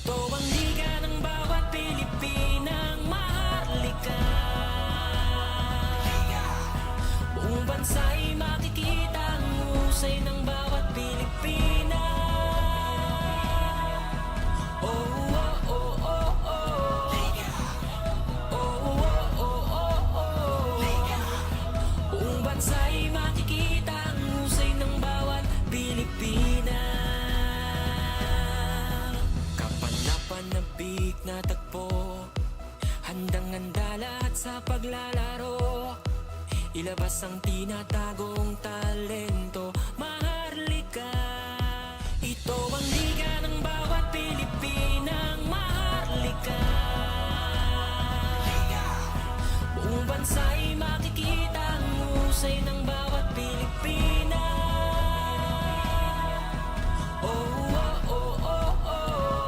Ito ang liga ng bawat Pilipinang maharlika. Buong bansa'y makikita ang husay ng bawat Pilipina. Oh, oh, oh, oh, oh. Oh, oh, oh, oh, oh. Buong bansa'y makikita ang husay ng bawat Pilipina. Kapanapanabik na tagpo, handang-handa lahat sa paglalaro. Ilabas ang tinatagong talento, maharlika. Ito ang liga ng bawat Pilipinang maharlika. Buong bansa'y makikita ang husay ng bawat Pilipina. Oh, oh, oh, oh, oh.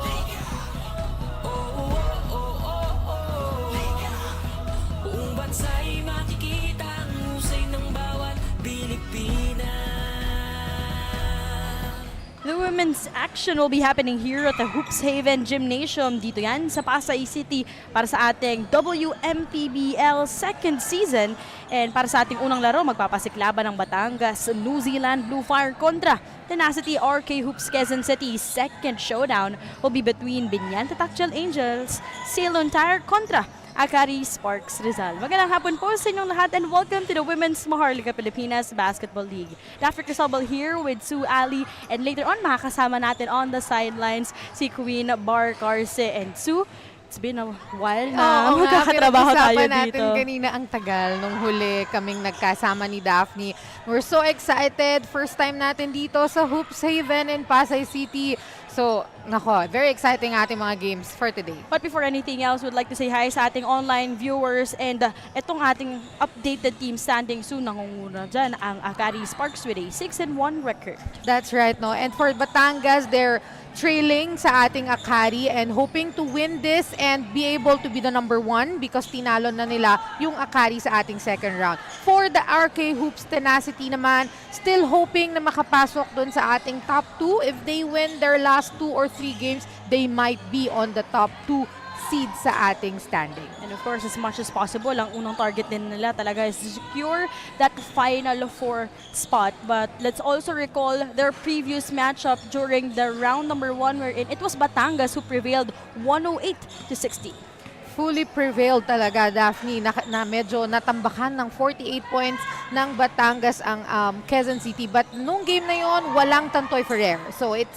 Oh, oh, oh, oh, oh. Buong bansa'y makikita ang husay ng bawat Pilipina. The women's action will be happening here at the Hoops Haven Gymnasium. Dito yan sa Pasay City para sa ating Wmpbl second season. And para sa ating unang laro, magpapasiklaban ng Batangas, New Zealand Bluefire kontra Tenacity RK Hoops Quezon City. Second showdown will be between Binyan Tatactial Angels, Ceylon Tire kontra Akari Sparks Rizal. Magandang hapon po sa inyong lahat and welcome to the Women's Maharlika Pilipinas Basketball League. Daphne Crisobal here with Sue Ali, and later on makakasama natin on the sidelines si Queen Barcarce and Sue. It's been a while na magkakatrabaho tayo natin dito. Kanina ang tagal nung huli kaming nagkasama ni Daphne. We're so excited. First time natin dito sa Hoops Haven in Pasay City. So, nako, very exciting ating mga games for today. But before anything else, we'd like to say hi sa ating online viewers and itong ating updated team standing soon. Nangunguna dyan ang Akari Sparks with a 6-1 record. That's right, no? And for Batangas, they're trailing sa ating Akari and hoping to win this and be able to be the number 1 because tinalo na nila yung Akari sa ating second round. For the RK Hoops Tenacity naman, still hoping na makapasok dun sa ating top 2. If they win their last 2 or 3 games, they might be on the top 2 seed sa ating standing. And of course, as much as possible, ang unang target din nila talaga is to secure that final 4 spot. But let's also recall their previous matchup during the round number 1 wherein it was Batangas who prevailed 108-60. Fully prevailed talaga, Daphne, na medyo natambakan ng 48 points ng Batangas ang Quezon City. But nung game na yon, walang Tantoy Ferrer. So it's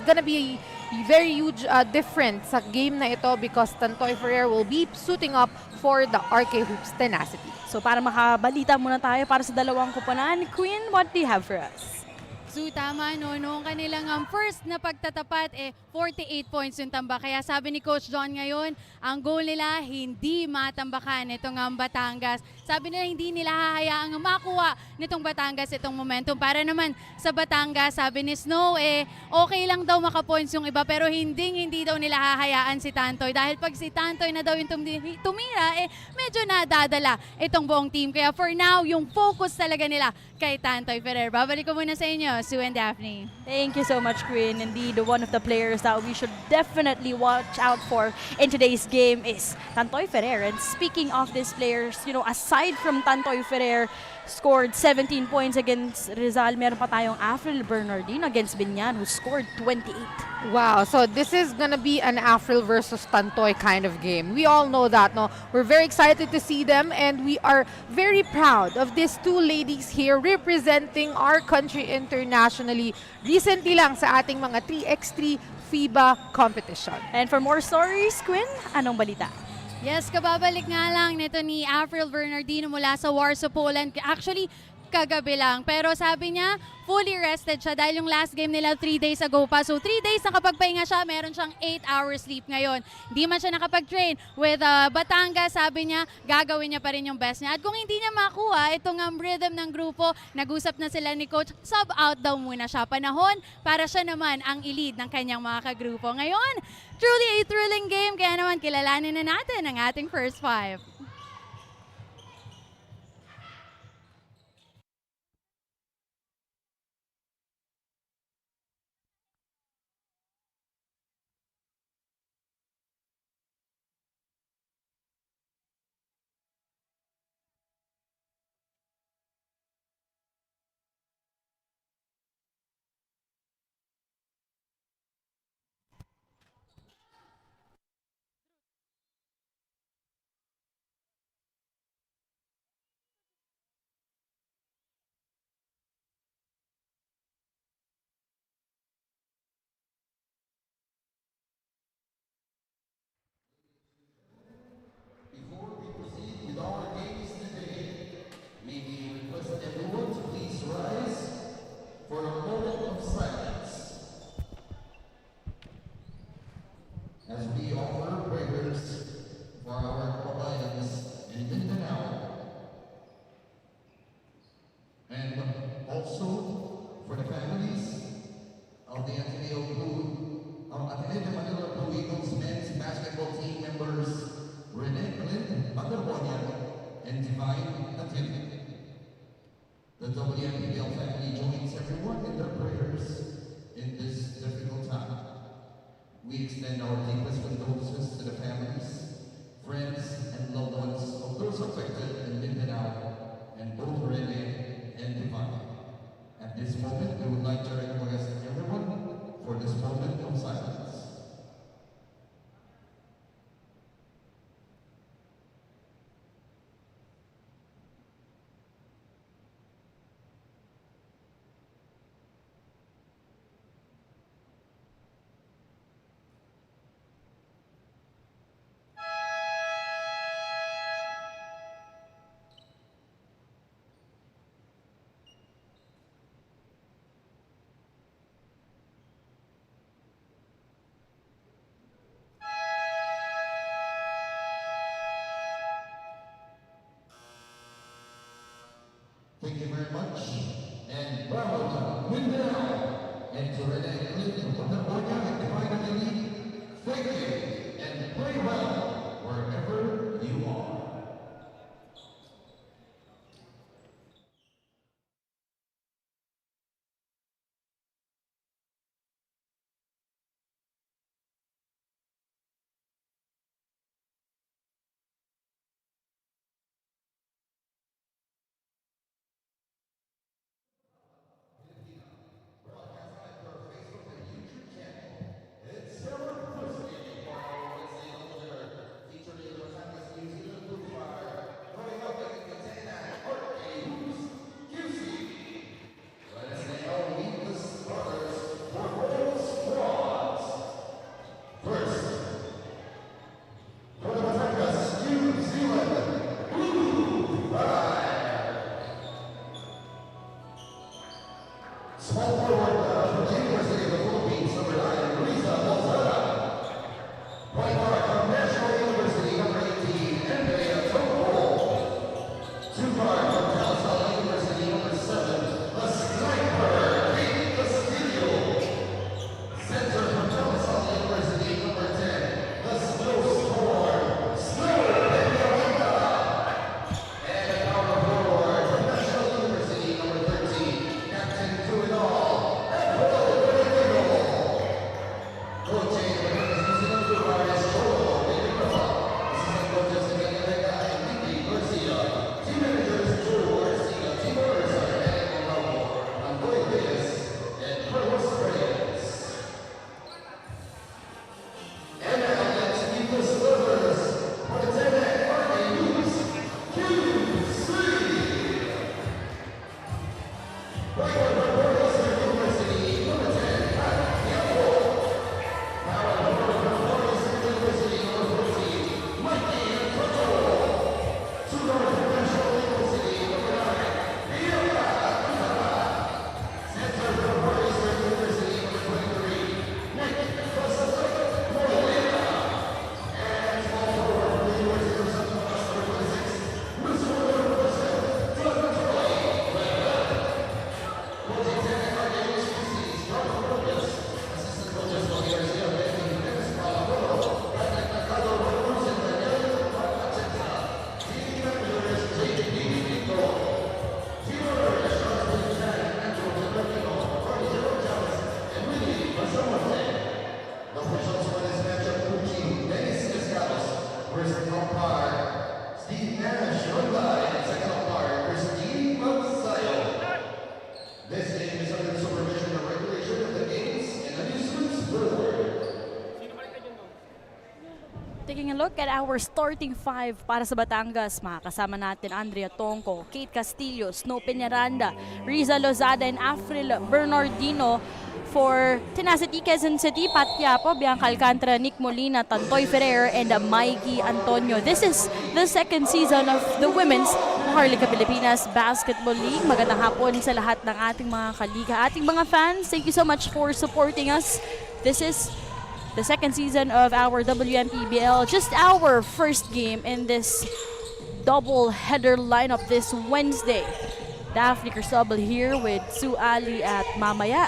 gonna be a very huge difference sa game na ito because Tantoy Ferrer will be suiting up for the RK Hoops Tenacity. So para makabalita muna tayo para sa dalawang kuponan, Queen, what do you have for us? So tama no, noong kanilang first na pagtatapat 48 points yung tamba. Kaya sabi ni Coach John ngayon, ang goal nila hindi matambakan itong Batangas. Sabi nila hindi nila hahayaang makuha nitong Batangas itong momentum. Para naman sa Batangas, sabi ni Snow okay lang daw makapoints yung iba pero hindi daw nila hahayaan si Tantoy. Dahil pag si Tantoy na daw yung tumira, medyo nadadala itong buong team. Kaya for now, yung focus talaga nila kay Tantoy Ferrer. Babalik ko muna sa inyo, Sue and Daphne. Thank you so much, Queen. Indeed, one of the players that we should definitely watch out for in today's game is Tantoy Ferrer. And speaking of these players, you know, aside from Tantoy Ferrer, scored 17 points against Rizal, meron pa tayong April Bernardino against Binyan who scored 28. Wow, so this is gonna be an April versus Tantoy kind of game. We all know that, no? We're very excited to see them and we are very proud of these two ladies here representing our country internationally. Recently lang sa ating mga 3x3 FIBA competition. And for more stories, Quinn, anong balita? Yes, kababalik nga lang nito ni April Bernardino mula sa Warsaw, Poland. Actually, kagabi lang. Pero sabi niya, fully rested siya dahil yung last game nila 3 days ago pa. So 3 days nakapagpahinga siya, meron siyang 8 hours sleep ngayon. Hindi man siya nakapag-train with Batangas. Sabi niya, gagawin niya pa rin yung best niya. At kung hindi niya makuha itong rhythm ng grupo, nag-usap na sila ni Coach, sub out daw muna siya. Panahon para siya naman ang i-lead ng kanyang mga kagrupo. Ngayon, truly a thrilling game. Kaya naman kilalanin na natin ang ating first 5. Wmpbl family joins everyone in their prayers in this difficult time. We extend our deepest condolences to the families, friends, and loved ones of those affected in Mindanao and both Rene and Divine. At this moment, we would like to request everyone for this moment of silence. Thank you very much. And bravo to Wmpbl and to Rene Clinton from California and Divine Elite. Thank you and play well wherever you are. It's our first game for our Wednesday opener, featuring Batangas, New Zealand Bluefire, going up against Batangas, QC. Let us now meet the starters for both squads. First, for the Batangas, New Zealand Bluefire. Small forward from the University of the Philippines, number 9, Riza Lozada. Point guard from National University, number 18, Andrea Topo. Two guard from De La Salle University, number 7, the Sniper, Kate Castillo. Center from De La Salle University, number 10, the Snow Storm, Snow Peñaranda. And a power forward from National University, number 13, Captain Do It All, coaching the New Zealand Bluefire is Cholo Peñaranda. Assistant coaches Emilio Vega and Vicky Garcia. Team managers Joe Garcia, team owners are Eric Monroe, Andoy Reyes, and Carlos Reyes. And now let's meet the starters for the 10-man RAU's QC. Right from Northwestern University, number 10, Pat Diablo. Power forward from Northwestern University, number 14, Mikey Antonio. Two guard from National University, number 9, Bianca Atala. Center from Northwestern University, number 23, Nick Molina. And small forward from the University of Santa Cruz, number 26, Lucio University, Troy. Coaching 10 RAU's QCs, John Rodriguez. Assistant coaches Tony Garcia, Benny Jimenez, Paolo, Patrick Mercado, Rose, and Daniel Pachenza. Team managers JP Nico. Team owners Charles Benjamin, Andrew Giancarlo, Carly Rogers, and Willie Basamonte. The officials for this matchup, Pucci, Dennis Escados. First umpire, Steve Nash, Ronda, and second umpire, Christine Mansayo. This game is under the supervision and regulation of the Games and Amusements Board. Taking a look at our starting five para sa Batangas, makakasama natin Andrea Tongco, Kate Castillo, Snow Peñaranda, Riza Lozada, and Afril Bernardino. For Tenacity Quezon City, Pat Quiapo, Bianca Alcantara, Nick Molina, Tantoy Ferrer, and Mikey Antonio. This is the second season of the Women's Maharlika Pilipinas Basketball League. Magandang hapon sa lahat ng ating mga kaliga, ating mga fans. Thank you so much for supporting us. This is the second season of our Wmpbl. Just our first game in this double header lineup this Wednesday. Daphne Cristobal here with Sue Ali at mamaya.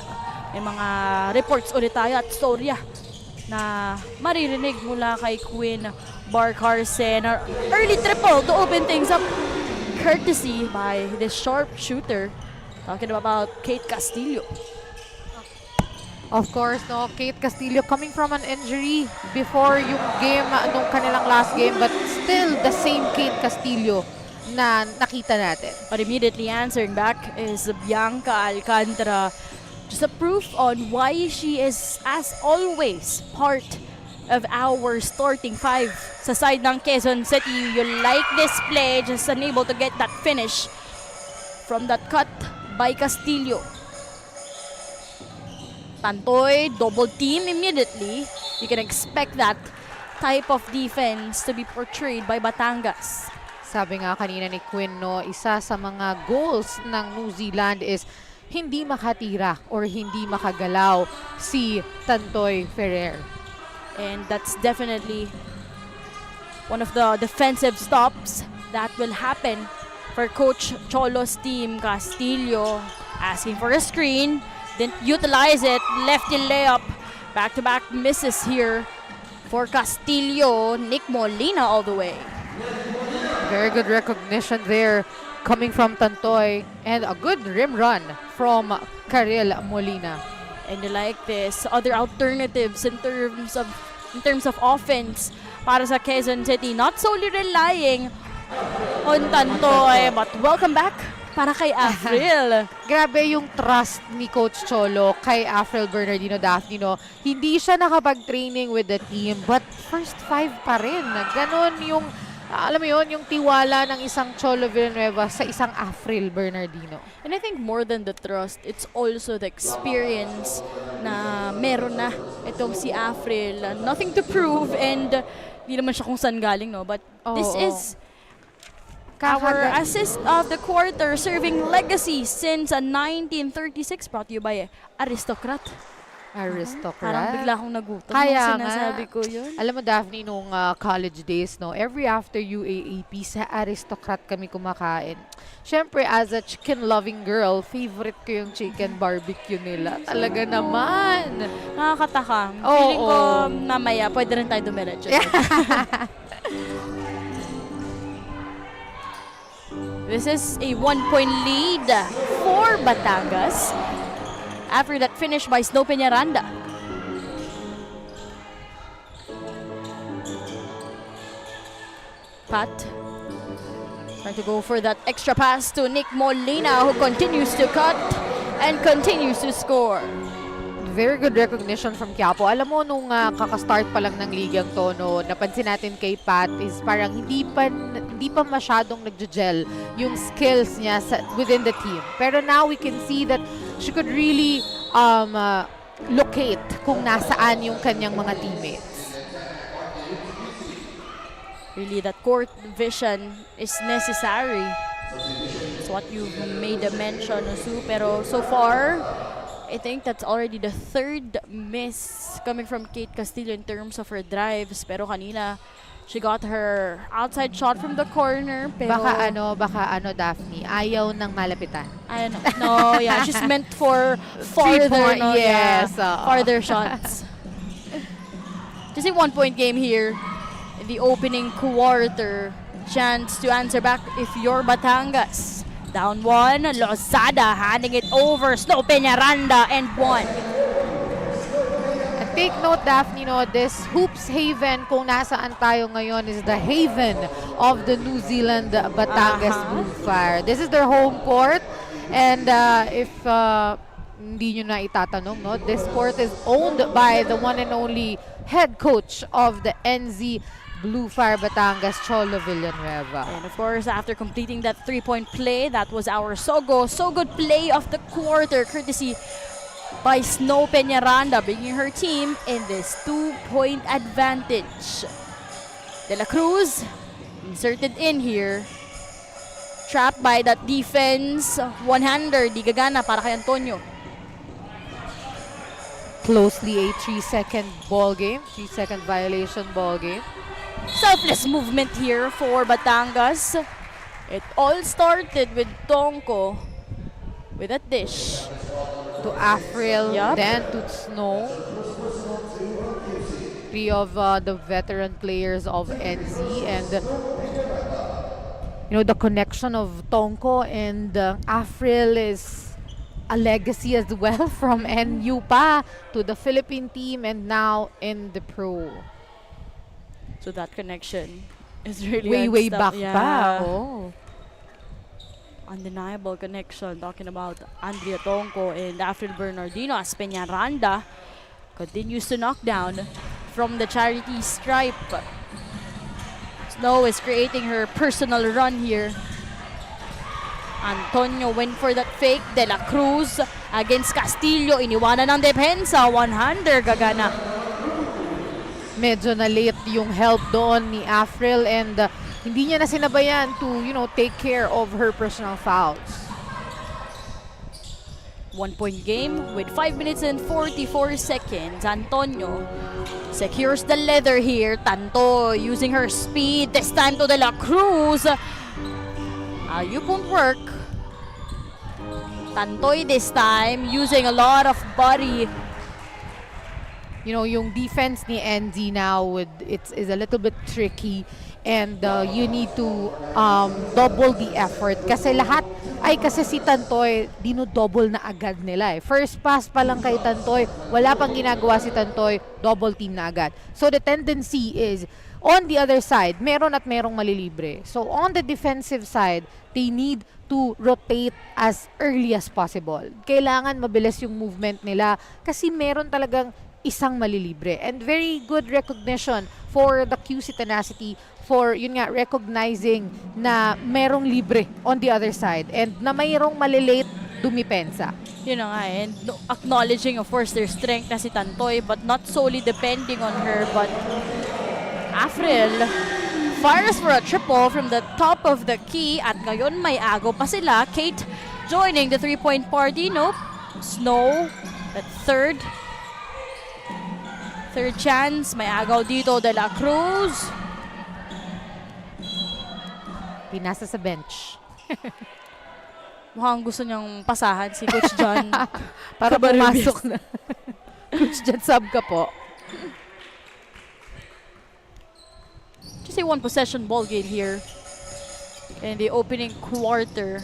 May mga reports ulit tayo at storya na maririnig mula kay Queen Bar Carson. Our early triple to open things up, courtesy by this sharp shooter Talking about Kate Castillo. Of course, no, Kate Castillo coming from an injury before yung game, nung kanilang last game, but still the same Kate Castillo na nakita natin. But immediately answering back is Bianca Alcantara. Just a proof on why she is, as always, part of our starting five sa side ng Quezon City. You like this play, just unable to get that finish from that cut by Castillo. Tantoy, double team immediately. You can expect that type of defense to be portrayed by Batangas. Sabi nga kanina ni Quinn, no, isa sa mga goals ng New Zealand is hindi makatira or hindi makagalaw si Tantoy Ferrer. And that's definitely one of the defensive stops that will happen for Coach Cholo's team. Castillo asking for a screen, didn't utilize it, lefty layup, back-to-back misses here for Castillo. Nick Molina all the way. Very good recognition there coming from Tantoy, and a good rim run from Karel Molina. And you like this, other alternatives in terms of offense para sa Quezon City. Not solely relying on Tantoy, but welcome back para kay Afril. Grabe yung trust ni Coach Cholo kay Afril Bernardino Daphne, no? Hindi siya nakapag-training with the team, but first five pa rin. Ganon yung, alam mo yun, yung tiwala ng isang Cholo Villanueva sa isang Afril Bernardino. And I think more than the trust, it's also the experience na meron na itong si Afril. Nothing to prove, and hindi naman siya kung saan galing, no? But this is our assist of the quarter, serving legacy since 1936, brought to you by Aristocrat. Aristocrat. Parang bigla akong nagutom Kaya nung sinasabi nga. ko yun. Alam mo, Daphne, nung college days, no, every after UAAP, sa Aristocrat kami kumakain. Siyempre, as a chicken-loving girl, favorite ko yung chicken barbecue nila. Talaga naman. Nakakatakam. Oo. Feeling ko mamaya, pwede rin tayo dumiretso. This is a 1-point lead for Batangas after that finish by Snow Peñaranda. Pat trying to go for that extra pass to Nick Molina, who continues to cut and continues to score. Very good recognition from Quiapo. Alam mo, nung kakastart pa lang ng ligang to, no, napansin natin kay Pat is parang hindi pa masyadong nagja-gel yung skills niya within the team. Pero now we can see that she could really locate kung nasaan yung kanyang mga teammates. Really, that court vision is necessary. It's what you made a mention, Osu. Pero so far, I think that's already the third miss coming from Kate Castillo in terms of her drives. Pero kanina, she got her outside shot from the corner. Pero Baka ano, Daphne, ayaw ng malapitan. I don't know. No, yeah, she's meant for farther, point, no, yes, yeah, farther shots. Just a 1-point game here in the opening quarter. Chance to answer back if you're Batangas. Down one, Lozada handing it over, Snow Peñaranda, and one. And take note, Daphne, no, this Hoops Haven, kung nasaan tayo ngayon, is the haven of the New Zealand Batangas Bluefire. This is their home court, and if hindi nyo na itatanong, no, this court is owned by the one and only head coach of the NZ Bluefire Batangas, Cholo Villanueva. And of course, after completing that 3-point play, that was our so good play of the quarter, courtesy by Snow Peñaranda, bringing her team in this 2-point advantage. De La Cruz inserted in here, trapped by that defense. One-hander, di gagana para kay Antonio. Closely a 3-second ball game, 3-second violation ball game. Selfless movement here for Batangas. It all started with Tonko with a dish To Afril, Yup. then to Snow. Three of the veteran players of NZ, and you know, the connection of Tonko and Afril is a legacy as well from NU pa to the Philippine team and now in the pro. So that connection is really Way back yeah. pa. Oh. Undeniable connection. Talking about Andrea Tonko and April Bernardino as Peñaranda continues to knock down from the charity stripe. Snow is creating her personal run here. Antonio went for that fake. De La Cruz against Castillo. Iniwanan ng depensa. 100 gagana. Medyo na late yung help doon ni April and hindi niya na sinabayan to, take care of her personal fouls. 1-point game with 5 minutes and 44 seconds. Antonio secures the leather here. Tanto using her speed. This time to De La Cruz. You won't work. Tantoy this time using a lot of body. Yung defense ni NZ now is a little bit tricky and you need to double the effort kasi kasi si Tantoy dino-double na agad nila eh. First pass pa lang kay Tantoy, wala pang ginagawa si Tantoy, double team na agad. So the tendency is on the other side, meron at merong malilibre. So on the defensive side, they need to rotate as early as possible. Kailangan mabilis yung movement nila kasi meron talagang isang malilibre. And very good recognition for the QC tenacity for, recognizing na merong libre on the other side and na mayroong malilate dumipensa. Yun na nga, and acknowledging of course their strength na si Tantoy but not solely depending on her, but April fires for a triple from the top of the key at ngayon may agaw pa sila. Kate joining the 3-point party. Nope. Snow at third chance. May agaw dito. De La Cruz. Pinasa sa bench. Mukhang gusto niyang pasahan si Coach John. Para Cabarrubia. pumasok na. Coach Jan, sub ka po. Just a one possession ball game here in the opening quarter.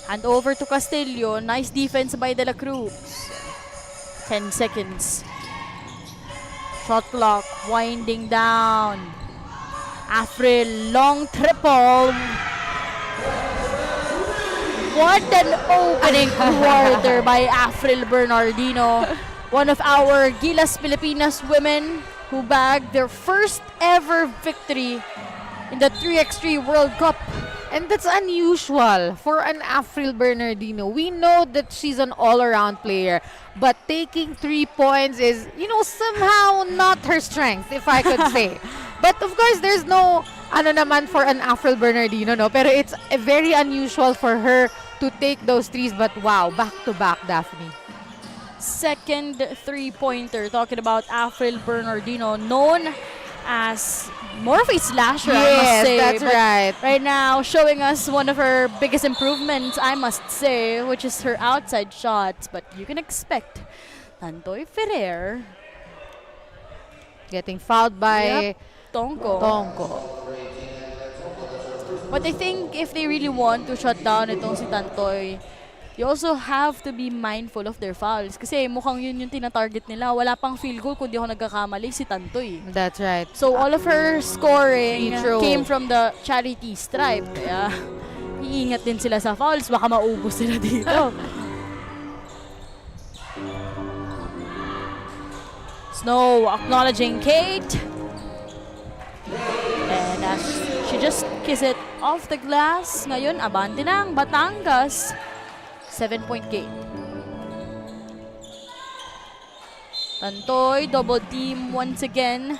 Hand over to Castillo. Nice defense by De La Cruz. 10 seconds. Shot clock winding down. April, long triple. What an opening quarter by April Bernardino. One of our Gilas Pilipinas women who bagged their first ever victory in the 3x3 World Cup. And that's unusual for an April Bernardino. We know that she's an all-around player, but taking 3 points is, somehow not her strength, if I could say. But of course, there's no naman for an April Bernardino, no? Pero it's very unusual for her to take those threes, but wow, back-to-back, Daphne. Second three-pointer, talking about April Bernardino, known as more of a slasher, I must say. Yes, that's but right. right now, showing us one of her biggest improvements, I must say, which is her outside shots. But you can expect Tantoy Ferrer Getting fouled by Tonko. But I think if they really want to shut down itong si Tantoy, you also have to be mindful of their fouls. Kasi mukhang yun yung tinatarget nila. Wala pang field goal kung di ako nagkakamali si Tantoy. That's right. So all of her scoring Free throw. came from the charity stripe. Kaya iingat din sila sa fouls. Baka maubos sila dito. Snow acknowledging Kate. And as she just kissed it off the glass. Ngayon, abante ng Batangas. 7-point game. Tantoy, double team once again.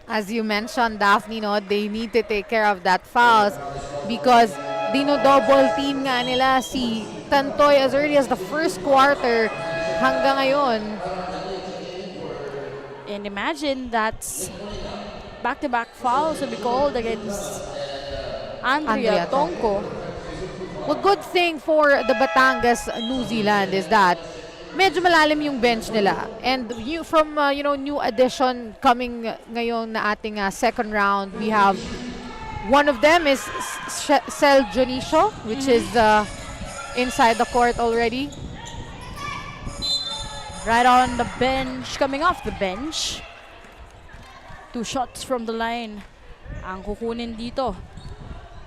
As you mentioned, Daphne, they need to take care of that fouls because dino-double team nga nila si Tantoy as early as the first quarter hanggang ngayon. And imagine that's back-to-back fouls will be called against Andrea Tonko. Well, good thing for the Batangas, New Zealand is that medyo malalim yung bench nila. And from new addition coming ngayon na ating second round, we have one of them is Sel Jonicio, which is inside the court already. right on the bench, coming off the bench. 2 shots from the line ang kukunin dito.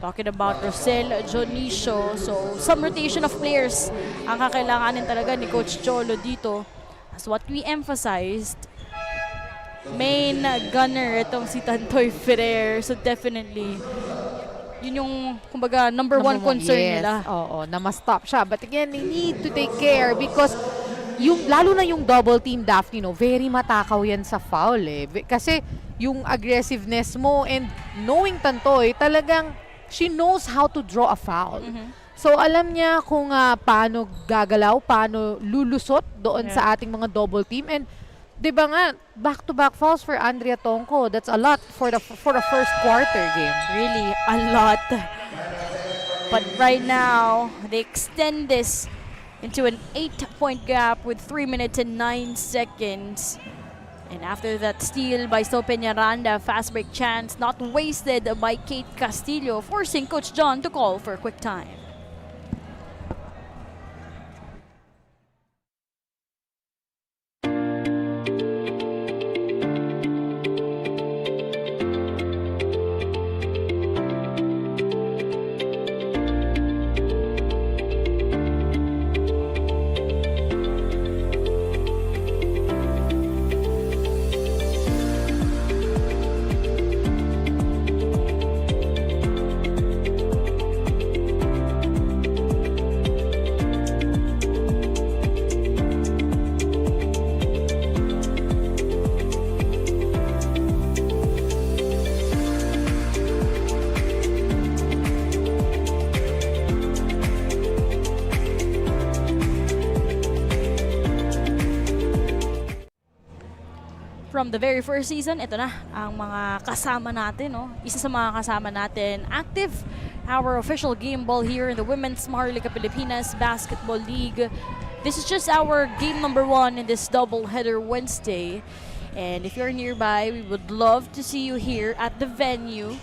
Talking about Rosel Jonicio. So, some rotation of players ang kakailanganin talaga ni Coach Cholo dito. As what we emphasized, main gunner itong si Tantoy Ferrer. So, definitely, yun yung, kumbaga, number one concern nila. Oo, na ma-stop siya. But again, they need to take care because lalo na yung double team Daphne, no, very matakaw yan sa foul eh. Kasi yung aggressiveness mo and knowing Tantoy, talagang she knows how to draw a foul. So alam niya kung paano gagalaw, paano lulusot doon sa ating mga double team. And 'di ba nga, back-to-back fouls for Andrea Tongco. That's a lot for the first quarter game. Really, a lot. But right now, they extend this into an 8-point gap with 3 minutes and 9 seconds. And after that steal by Sto Peñaranda, fast break chance not wasted by Kate Castillo, forcing Coach John to call for a quick time. From the very first season, ito na ang mga kasama natin. No? Isa sa mga kasama natin, active our official game ball here in the Women's Maharlika Pilipinas Basketball League. This is just our game number 1 in this doubleheader Wednesday. And if you're nearby, we would love to see you here at the venue.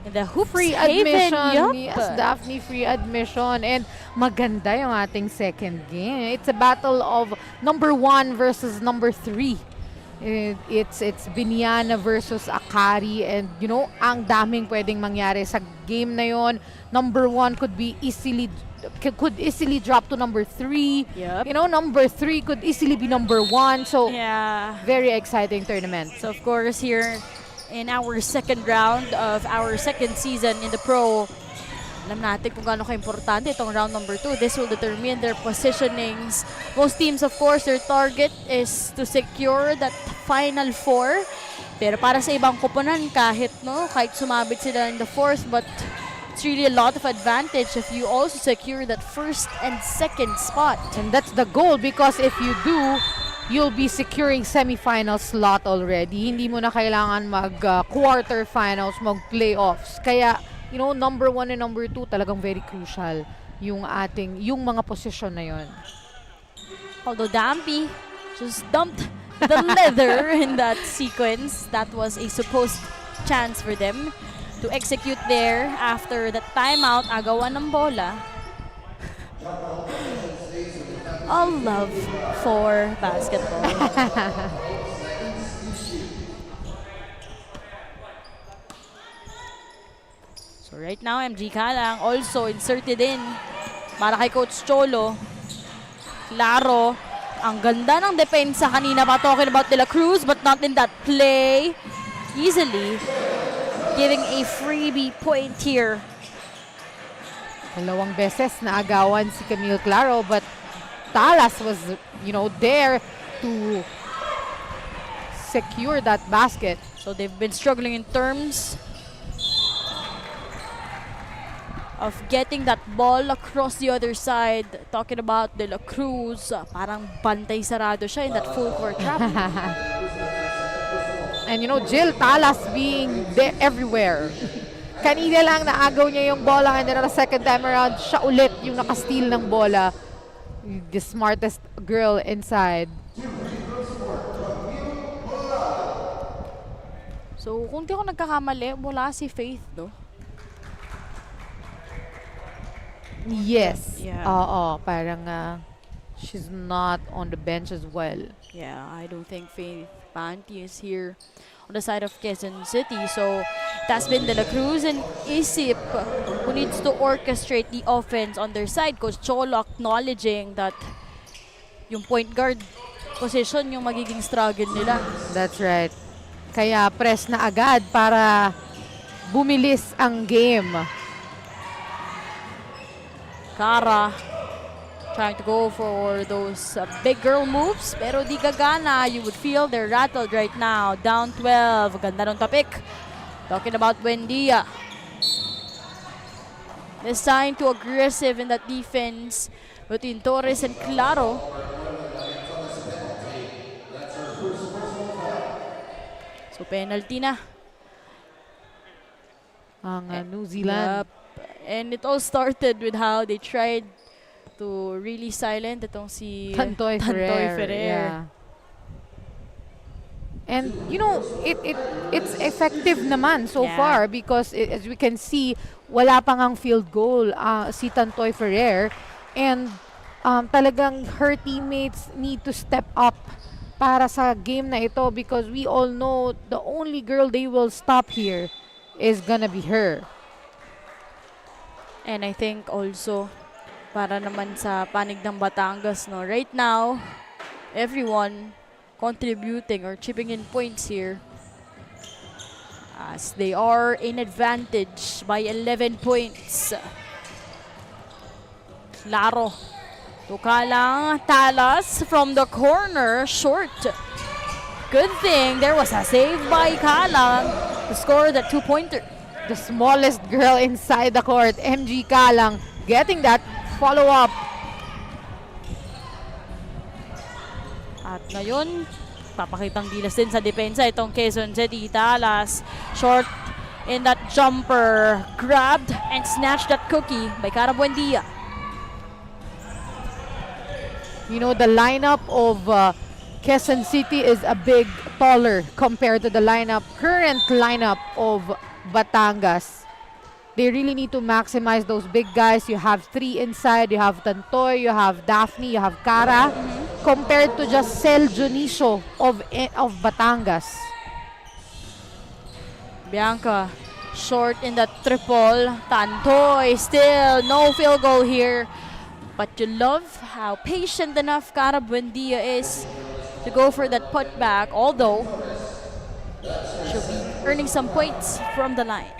In the Hoops Free Haven. admission. Yup. Yes, Daphne, free admission. And maganda yung ating second game. It's a battle of number 1 versus number 3. It's Biniana versus Akari, and you know, ang daming pwedeng mangyari sa game na yon. Number 1 could easily drop to number 3. Yup. You know, number 3 could easily be number 1. So Yeah. very exciting tournament. So of course here in our second round of our second season in the pro, alam natin kung gaano ka-importante itong round number 2. This will determine their positionings. Most teams, of course, their target is to secure that final 4. Pero para sa ibang koponan, kahit sumabit sila in the 4th, but it's really a lot of advantage if you also secure that first and second spot. And that's the goal, because if you do, you'll be securing semifinal slot already. Hindi mo na kailangan mag-quarterfinals, mag-playoffs. Kaya, you know, number 1 and number 2 talagang very crucial yung mga position na yon. Although Dampy just dumped the leather in that sequence, that was a supposed chance for them to execute there after the timeout, agawan ng bola. All love for basketball. So right now, MG Kalang also inserted in para kay Coach Cholo. Klaro, ang ganda ng depensa kanina pa, talking about De La Cruz, but not in that play. Easily giving a freebie point here. 2 beses na agawan si Camille Claro, but Talas was, you know, there to secure that basket. So they've been struggling in terms of getting that ball across the other side. Talking about De La Cruz, parang bantay sarado siya in that full court trap. And you know, Jill Talas being there everywhere. Kanina lang naagaw niya yung bola, and then on the second time around, siya ulit yung nakasteal ng bola. The smartest girl inside. So kung di ako nagkakamali, wala si Faith, no? Yes. Yeah. Oo, parang She's not on the bench as well. Yeah, I don't think Faith Panty is here on the side of Quezon City. So it has been De La Cruz and Isip who needs to orchestrate the offense on their side. Coach Cholo acknowledging that yung point guard position yung magiging struggle nila. That's right. Kaya press na agad para bumilis ang game. Cara trying to go for those big girl moves, pero di gagana. You would feel they're rattled right now. Down 12. Ganda ng topic. Talking about Buendia. This time too aggressive in that defense between Torres and Claro. So penalty na. Ang New Zealand. Yup. And it all started with how they tried to really silent itong si Tantoy Ferrer. Yeah. And you know, it's effective naman so Yeah. far because as we can see, wala pang ang field goal si Tantoy Ferrer, and talagang her teammates need to step up para sa game na ito because we all know the only girl they will stop here is gonna be her. And I think also para naman sa panig ng Batangas, no, right now everyone contributing or chipping in points here as they are in advantage by 11 points. Claro. Tukalang Talas from the corner, short. Good thing there was a save by Kalang to score the 2-pointer. The smallest girl inside the court, MG Kalang, getting that follow-up. At ngayon, papakitang gilas din sa depensa itong Quezon City. Talas, short in that jumper, grabbed and snatched that cookie by Cara Buendia. You know, the lineup of Quezon City is a big taller compared to the current lineup of Batangas. They really need to maximize those big guys. You have 3 inside, you have Tantoy, you have Daphne, you have Cara, compared to just Cel Junicio of Batangas. Bianca, short in that triple. Tantoy, still no field goal here. But you love how patient enough Cara Buendia is to go for that putback, although she'll be earning some points from the line.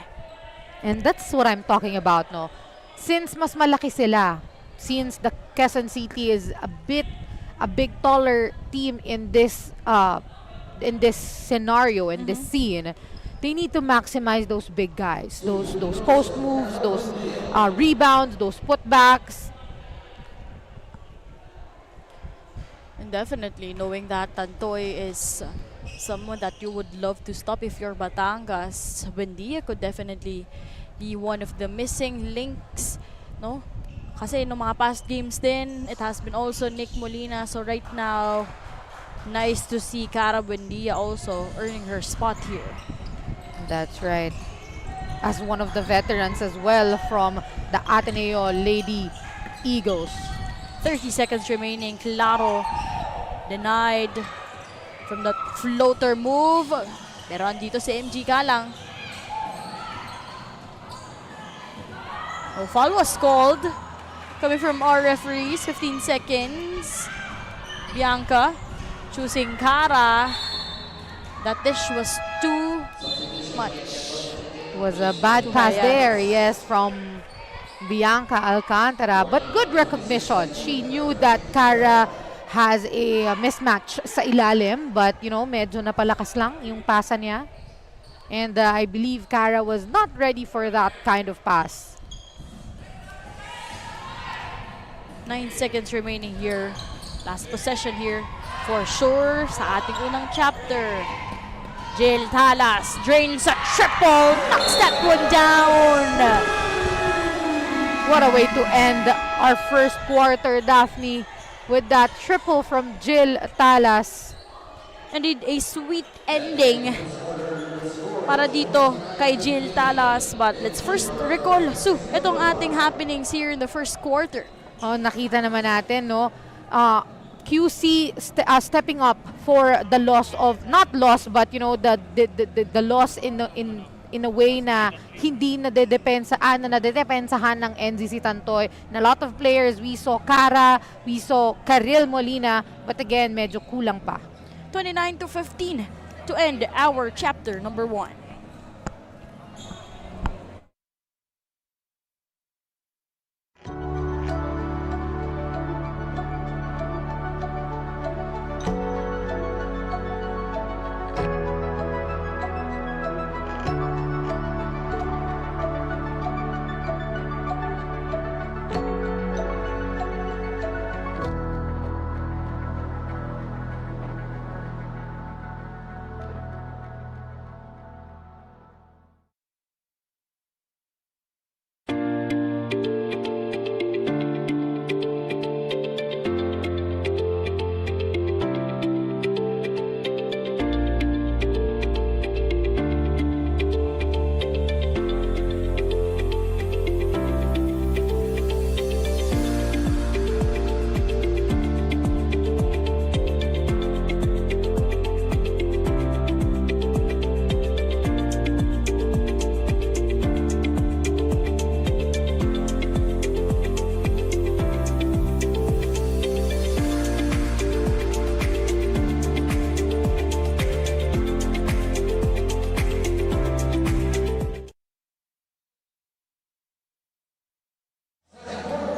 And that's what I'm talking about, no? Since mas malaki sila, since the Quezon City is a big taller team in this scenario, in this scene, they need to maximize those big guys, those post moves, those rebounds, those putbacks. And definitely knowing that Tantoy is someone that you would love to stop if you're Batangas, Buendia could definitely be one of the missing links, no? Kasi no mga past games din, it has been also Nick Molina. So right now, nice to see Cara Buendia also earning her spot here. That's right. As one of the veterans as well from the Ateneo Lady Eagles. 30 seconds remaining. Claro denied from that floater move. Pero andito si MG Kalang. Oh, foul was called. Coming from our referees, 15 seconds. Bianca choosing Cara. That dish was too much. It was a bad pass there, yes, from Bianca Alcantara. But good recognition. She knew that Cara has a mismatch sa ilalim. But, you know, medyo napalakas lang yung pasa niya. And I believe Cara was not ready for that kind of pass. 9 seconds remaining here. Last possession here for sure sa ating unang chapter. Jill Talas drains a triple, knocks that one down. What a way to end our first quarter, Daphne, with that triple from Jill Talas. Indeed, a sweet ending para dito kay Jill Talas. But let's first recall, itong ating happenings here in the first quarter. Oh, nakita naman natin, no? QC stepping up for the loss of, not loss, but you know, the loss in a way na hindi nadedepensahan ng NZC Tantoy. And a lot of players, we saw Kara, we saw Karil Molina, but again, medyo kulang pa. 29-15 to end our chapter number 1.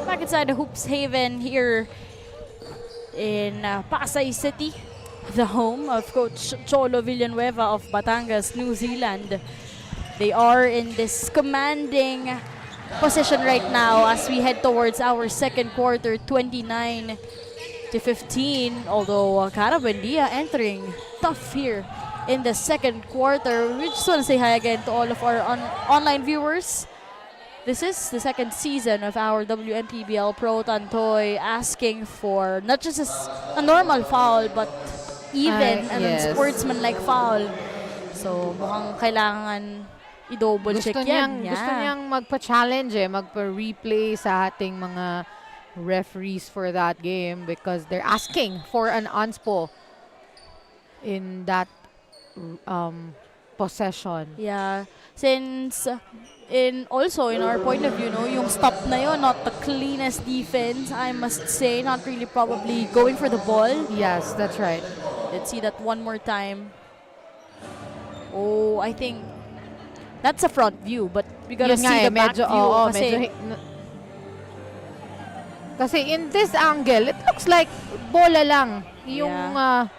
Back inside the Hoops Haven here in Pasay City, the home of Coach Cholo Villanueva of Batangas, New Zealand. They are in this commanding position right now as we head towards our second quarter, 29-15. Although Cara Buendia entering tough here in the second quarter. We just want to say hi again to all of our online viewers. This is the second season of our Wmpbl Pro Tantoy, asking for not just a normal foul but even an unsportsmanlike foul. So mukhang kailangan i-double check yan. Gusto niyang magpa-challenge magpa-replay sa ating mga referees for that game because they're asking for an unspo in that possession. Yeah, since also in our point of view, no, yung stop na yun, not the cleanest defense, I must say, not really probably going for the ball. Yes, that's right. Let's see that one more time. Oh, I think that's a front view, but we gotta Yun see the back medyo, view. Kasi in this angle, it looks like bola lang yung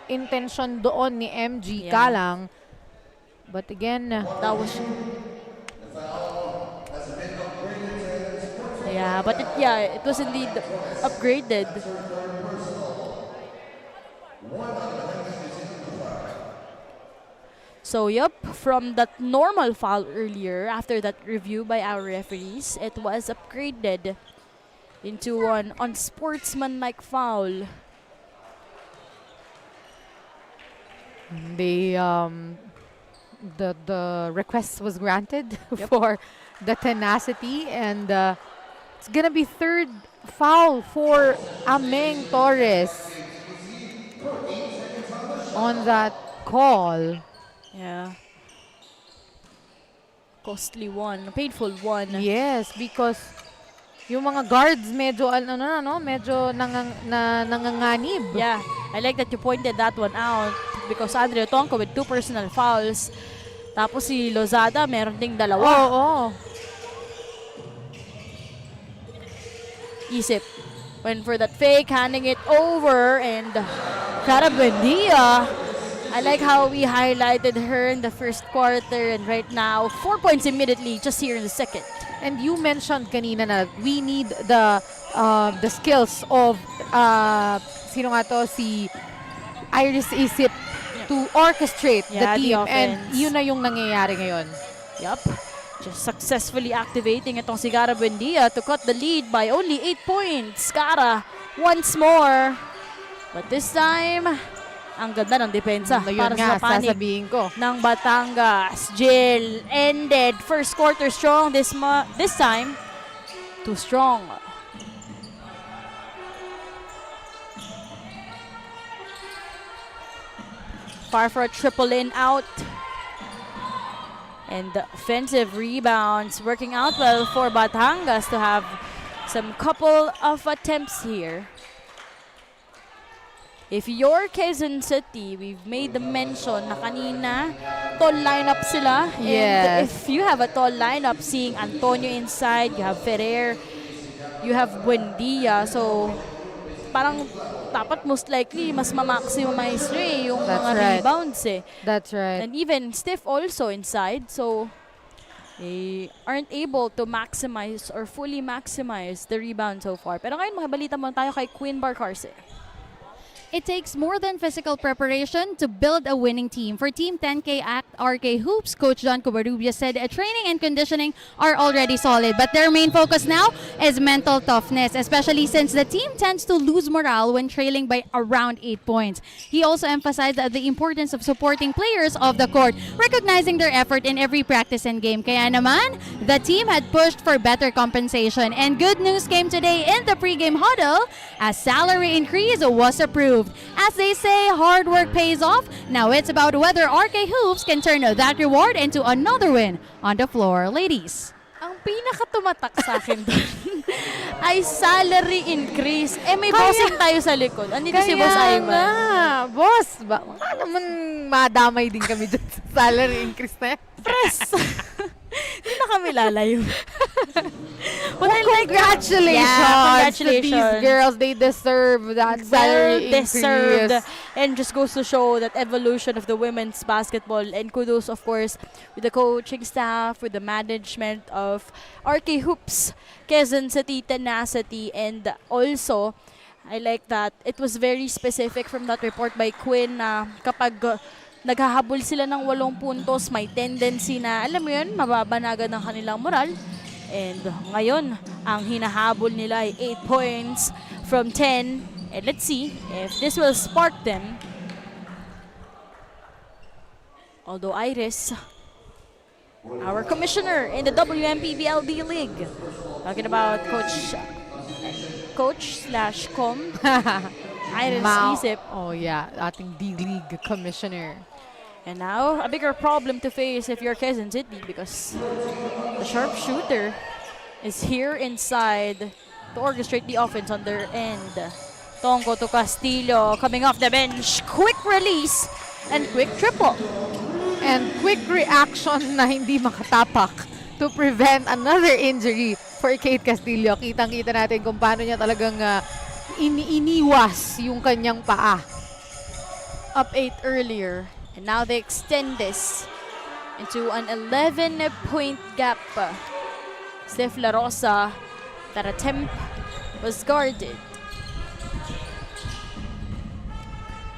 intention doon ni MG Kalang. But again, that was... Yeah, but it was indeed upgraded. So, yep, from that normal foul earlier, after that review by our referees, it was upgraded into an unsportsmanlike foul. The request was granted for the tenacity, and it's gonna be third foul for Ameng Torres on that call. Yeah. Costly one, painful one. Yes, because yung mga guards medyo medyo nanganganib. Yeah, I like that you pointed that one out because Andrea Tonko with 2 personal fouls. Tapos si Lozada meron ding 2. Oo. Isip went for that fake, handing it over, and Cara Buendia. I like how we highlighted her in the first quarter, and right now 4 points immediately just here in the second. And you mentioned kanina na we need the skills of sino nga to, si Iris Isip to orchestrate the team, and yun na yung nangyayari ngayon. Yup. Just successfully activating itong si Cara Buendia to cut the lead by only 8 points. Cara once more. But this time, ang ganda ng depensa para sa panig ng Batangas. Jill ended first quarter strong, this time too strong. Far for a triple in out. And the offensive rebounds working out well for Batangas to have some couple of attempts here. If you're Quezon City, we've made the mention na kanina, tall lineup sila. And Yes. if you have a tall lineup, seeing Antonio inside, you have Ferrer, you have Buendia. So, parang dapat most likely mas ma-maximize nyo yung That's mga right. rebounds eh. That's right. And even Stiff also inside. So, they aren't able to maximize or fully maximize the rebound so far. Pero ngayon, mga balita muna tayo kay Queen Barcarce. It takes more than physical preparation to build a winning team. For Team 10K at RK Hoops, Coach John Covarrubias said training and conditioning are already solid, but their main focus now is mental toughness, especially since the team tends to lose morale when trailing by around 8 points. He also emphasized the importance of supporting players off the court, recognizing their effort in every practice and game. Kaya naman, the team had pushed for better compensation. And good news came today in the pregame huddle as salary increase was approved. As they say, hard work pays off. Now it's about whether RK Hoops can turn that reward into another win on the floor. Ladies. Ang pinaka-tumatak sa akin doon ay salary increase. Eh, may Kaya- bossing tayo sa likod. Andito si Boss Kaya Ayman. nga, boss, baka naman madamay din kami dyan sa salary increase na yan. Press! Hindi na kami lalayo. But congratulations, Yeah, to these congratulations. girls. They deserve that salary Well-deserved. increase. And just goes to show that evolution of the women's basketball. And kudos, of course, with the coaching staff, with the management of RK Hoops, Quezon City Tenacity, and also, I like that it was very specific from that report by Quinn na kapag naghahabol sila ng 8 puntos, may tendency na, alam mo yun, mababanagan ng kanilang moral. And ngayon, ang hinahabol nila ay 8 points from 10. And let's see if this will spark them. Although Iris, our commissioner in the WMPBL D-League, talking about coach/com, Iris Isip. Oh yeah, ating D-League commissioner. And now, a bigger problem to face if you're Quezon City because the sharpshooter is here inside to orchestrate the offense on their end. Tongo to Castillo coming off the bench. Quick release and quick triple. And quick reaction na hindi makatapak to prevent another injury for Kate Castillo. Kitang-kita natin kung paano niya talagang iniiwas yung kanyang paa. Up 8 earlier. And now they extend this into an 11-point gap. Steph La Rosa, that attempt was guarded.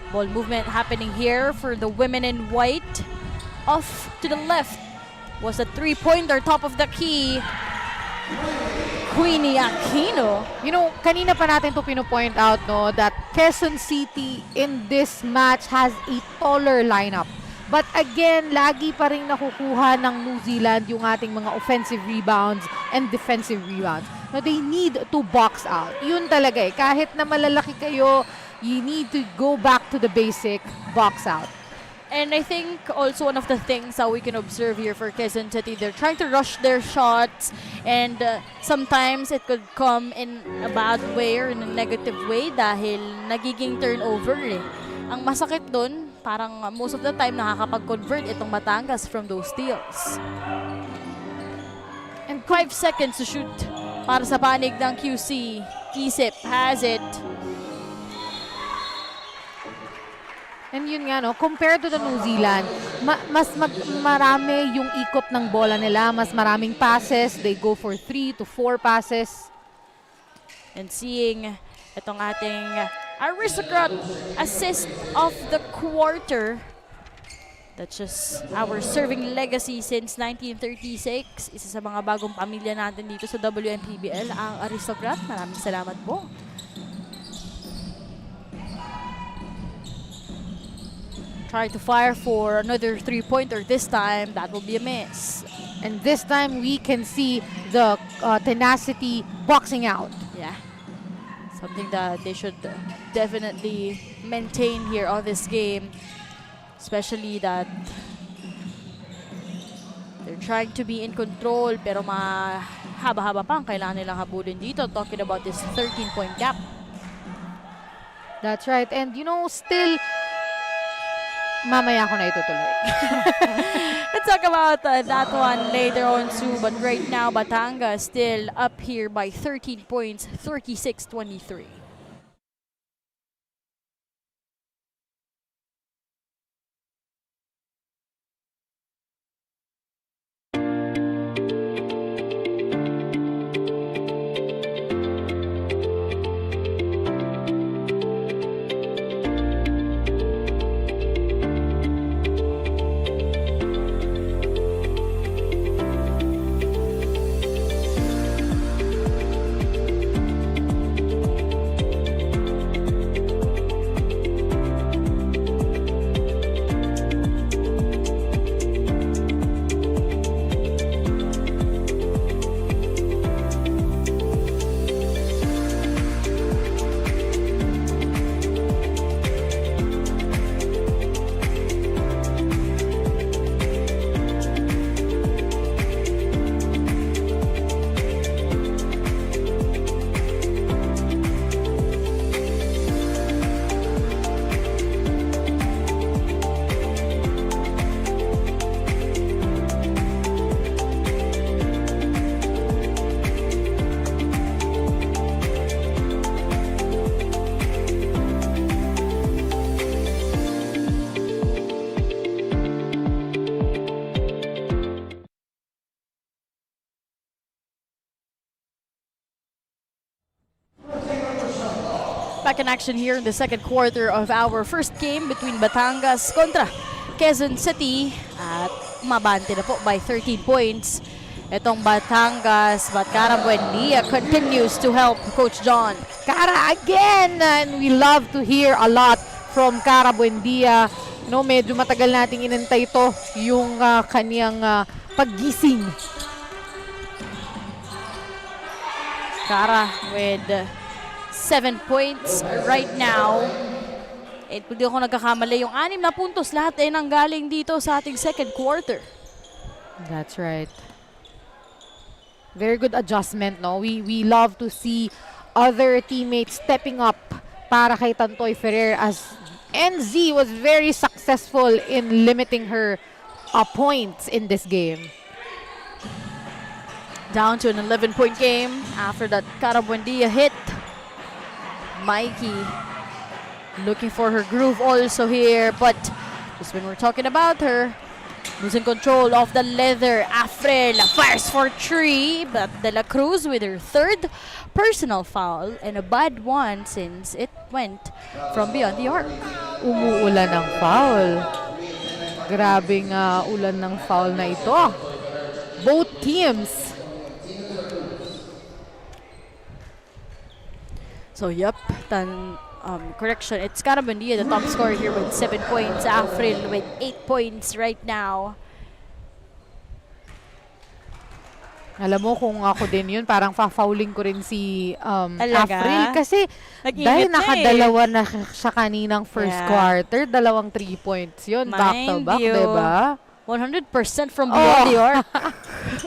Ball movement happening here for the women in white. Off to the left was a 3-pointer, top of the key. Queenie Aquino. You know, kanina pa natin to pino-point out, no, that Quezon City in this match has a taller lineup. But again, lagi pa rin nakukuha ng New Zealand yung ating mga offensive rebounds and defensive rebounds. No, they need to box out. Yun talaga eh. Kahit na malalaki kayo, you need to go back to the basic, box out. And I think also one of the things that we can observe here for Quezon City, they're trying to rush their shots and sometimes it could come in a bad way or in a negative way dahil nagiging turnover eh. Ang masakit dun, parang most of the time nakakapag-convert itong Batangas from those steals. And 5 seconds to shoot para sa panig ng QC. Isip has it. And yun nga, no, compared to the New Zealand, marami yung ikot ng bola nila, mas maraming passes, they go for 3 to 4 passes. And seeing itong ating aristocrat assist of the quarter. That's just our serving legacy since 1936. Isa sa mga bagong pamilya natin dito sa WMPBL, ang aristocrat. Maraming salamat po. Try to fire for another 3-pointer this time. That will be a miss. And this time, we can see the tenacity boxing out. Yeah. Something that they should definitely maintain here on this game. Especially that they're trying to be in control pero mahaba-haba pa ang kailangan nilang habulin dito. Talking about this 13-point gap. That's right. And still, mamaya ko na itutuloy. Let's talk about that one later on, Sue. But right now, Batangas still up here by 13 points, 36-23. Back in action here in the second quarter of our first game between Batangas kontra Quezon City. At mabante na po by 13 points. Itong Batangas, but Cara Buendia continues to help Coach John. Cara again! And we love to hear a lot from Cara Buendia. Medyo matagal nating inantay ito, yung kaniyang paggising. Cara with 7 points right now. Kung di ako nagkakamali, yung 6 na puntos lahat ay nanggaling dito sa ating second quarter. That's right. Very good adjustment, no? We love to see other teammates stepping up para kay Tantoy Ferrer, as NZ was very successful in limiting her points in this game. Down to an 11-point game after that Cara Buendia hit. Mikey looking for her groove also here, but just when we're talking about her, losing control of the leather. Afril fires for 3, but De La Cruz with her 3rd personal foul and a bad one since it went from beyond the arc. Umuulan ng foul. Grabing ulan ng foul na ito. Both teams. So yep, correction, it's Cara Buendia, the top scorer here with 7 points. Afril with 8 points right now. Alam mo, kung ako din yun, parang fa-fouling ko rin si Talaga? Afril. Kasi Nag-ingat dahil na nakadalawa na siya kaninang first Yeah. quarter, 2 3 points yun, back to Mind back, you. diba? 100% from beyond the arc.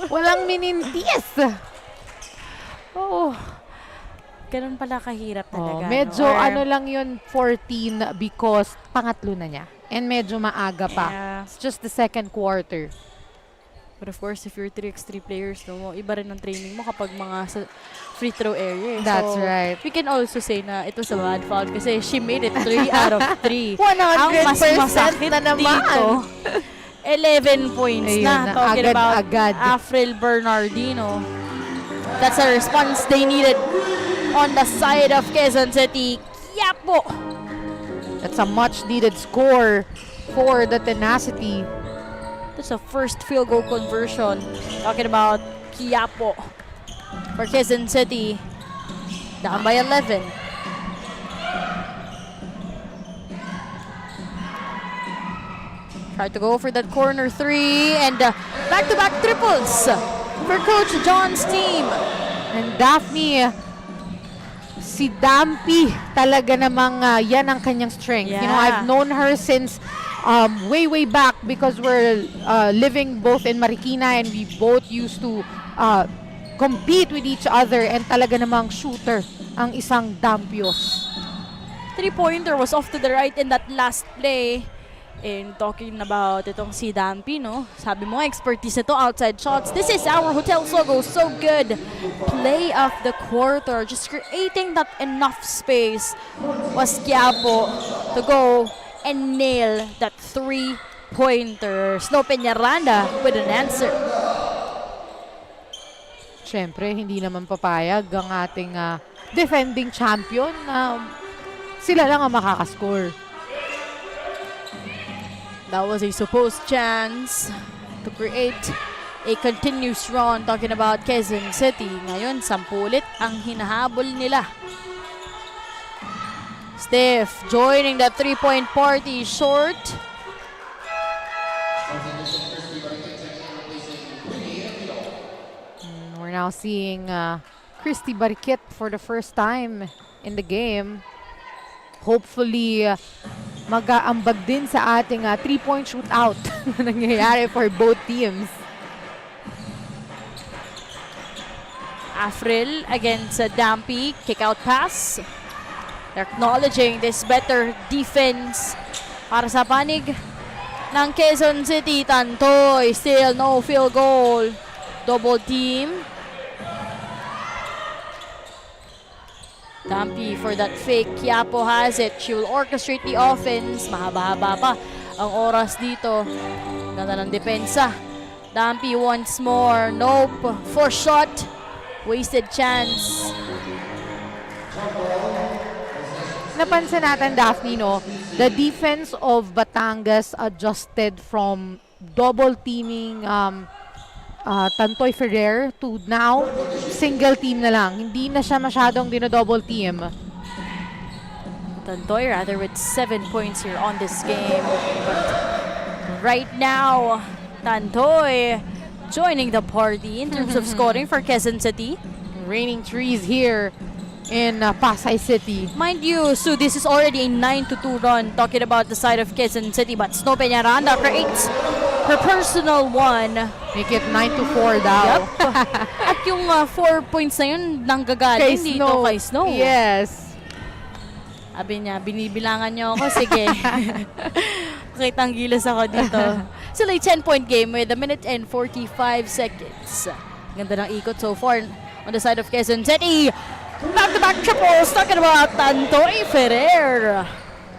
Walang minintis. Oh, ganun pala kahirap talaga. Medyo no? Or- ano lang yun, 14 because pangatlo na niya. And medyo maaga pa. Yeah. It's just the second quarter. But of course, if you're 3x3 players, no, iba rin ang training mo kapag mga sa free throw area. That's so, right. We can also say na it was a bad foul kasi she made it 3 out of 3. 100% Ang mas masakit na naman. dito, 11 points Ayun na. na, Talking about agad. Afril Bernardino. That's a response they needed on the side of Quezon City. Quiapo! That's a much needed score for the tenacity. That's a first field goal conversion. Talking about Quiapo for Quezon City. Down by 11. Try to go for that corner 3 and back-to-back triples for Coach John's team. And Daphne si Dampy, talaga namang yan ang kanyang strength. You know, Yeah. I've known her since way back because we're living both in Marikina and we both used to compete with each other, and talaga namang shooter ang isang Dampios. Three-pointer was off to the right in that last play. And talking about itong si Dampy, no? Sabi mo, expertise ito, outside shots. This is our Hotel Sogo. So good. Play of the quarter. Just creating that enough space was Quiapo to go and nail that three-pointer. Snow Peñaranda with an answer. Siyempre, hindi naman papayag ang ating defending champion na sila lang ang makakascore. That was a supposed chance to create a continuous run. Talking about Quezon City. Ngayon, 10 ulit ang hinahabol nila. Steph joining the three-point party short. We're now seeing Christy Barikit for the first time in the game. Hopefully, mag-aambag din sa ating three-point shootout na nangyayari for both teams. Afril against Dampy. Kick-out pass. They're acknowledging this better defense para sa panig ng Quezon City. Tantoy, still no field goal. Double team. Dampy for that fake. Quiapo has it. She will orchestrate the offense. Mahaba-haba pa ang oras dito. Ganda ng depensa. Dampy once more. Nope. Forced shot. Wasted chance. Napansin natin, Daphne, no? The defense of Batangas adjusted from double teaming Tantoy Ferrer to now single team na lang. Hindi na siya masyadong dino-double team. Tantoy rather with 7 points here on this game. But right now, Tantoy joining the party in terms of scoring for Quezon City. Raining trees here in Pasay City. Mind you, Sue, this is already a 9-2 run talking about the side of Quezon City, but Snow Peñaranda creates her personal one. Make it 9-4 daw. At yung 4 points na yun nanggagaling dito kay Snow. Yes. Sabi niya, binibilangan niyo ako, sige. Kitang gilas ako dito. Sila a 10-point game with 1 minute and 45 seconds. Ganda ng ikot so far on the side of Quezon City. Back-to-back triples, talking about Tantoy Ferrer.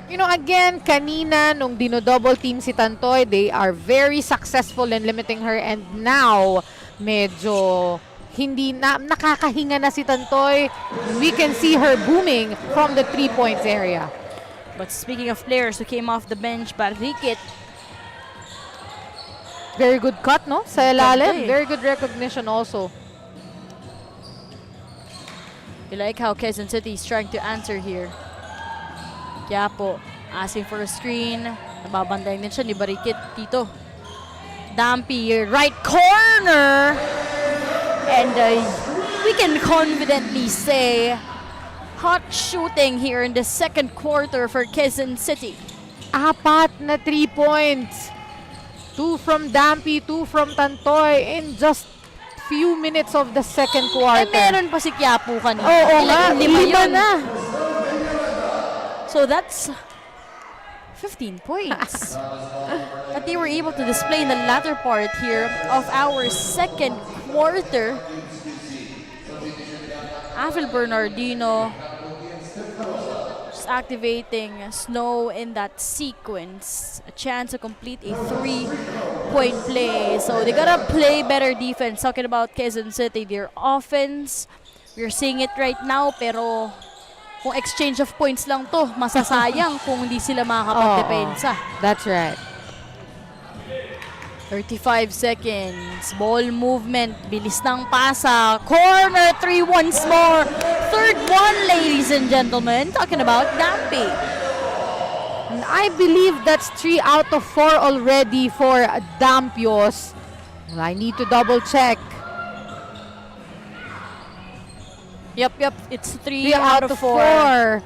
You know, again, kanina nung dino-double team si Tantoy, they are very successful in limiting her, and now medyo hindi na nakakahinga na si Tantoy. We can see her booming from the 3 points area. But speaking of players who came off the bench, Barikit. Very good cut, no? Sa ilalim. Ganda eh. Very good recognition also. You like how Quezon City is trying to answer here. Quiapo asking for a screen. Nababandayan din siya ni Barikit dito. Dampy, right corner! And we can confidently say hot shooting here in the second quarter for Quezon City. 4 na 3 points. 2 from Dampy, 2 from Tantoy in just few minutes of the second quarter. Meron pa si Quiapo kanina. Oo nga, 5 yun. na. So that's 15 points that they were able to display in the latter part here of our second quarter. Avril Bernardino just activating Snow in that sequence. A chance to complete a 3-point play. So they gotta play better defense. Talking about Quezon City, their offense, we're seeing it right now, pero kung exchange of points lang to, masasayang kung hindi sila makakapagdepensa. That's right. 35 seconds. Ball movement. Bilis ng pasa. Corner 3 once more. Third one, ladies and gentlemen. Talking about Dampy. And I believe that's 3 out of 4 already for Dampios. I need to double check. Yep. It's 3 3 out of 4. 4.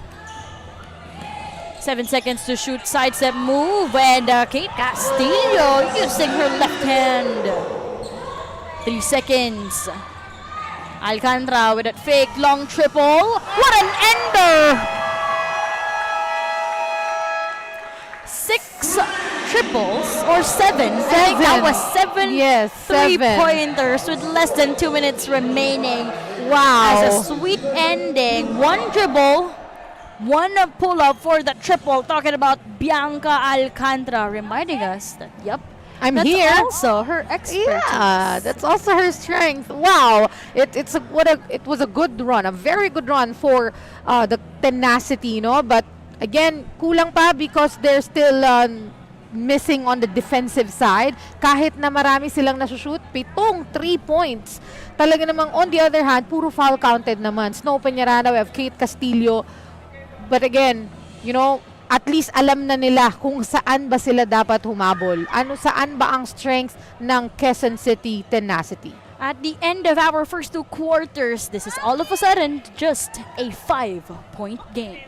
7 seconds to shoot, sidestep move, and Kate Castillo using her left hand. 3 seconds. Alcantara with that fake long triple. What an ender! 6 triples or 7. I think that was 7 Yes, 7. three-pointers with less than 2 minutes remaining. Wow. As a sweet ending. 1 dribble, 1 pull-up for the triple. Talking about Bianca Alcantara, reminding us that, I'm that's here. also her expertise. Yeah, that's also her strength. Wow, it was a good run, a very good run for the tenacity, no? But again, kulang pa because they're still missing on the defensive side. Kahit na marami silang nasushoot, 7 3 points. Talaga namang on the other hand, puro foul counted naman. Snow Peñaranda, we have Kate Castillo. But again, you know, at least alam na nila kung saan ba sila dapat humabol. Saan ba ang strength ng Quezon City tenacity. At the end of our first 2 quarters, this is all of a sudden just a 5-point game.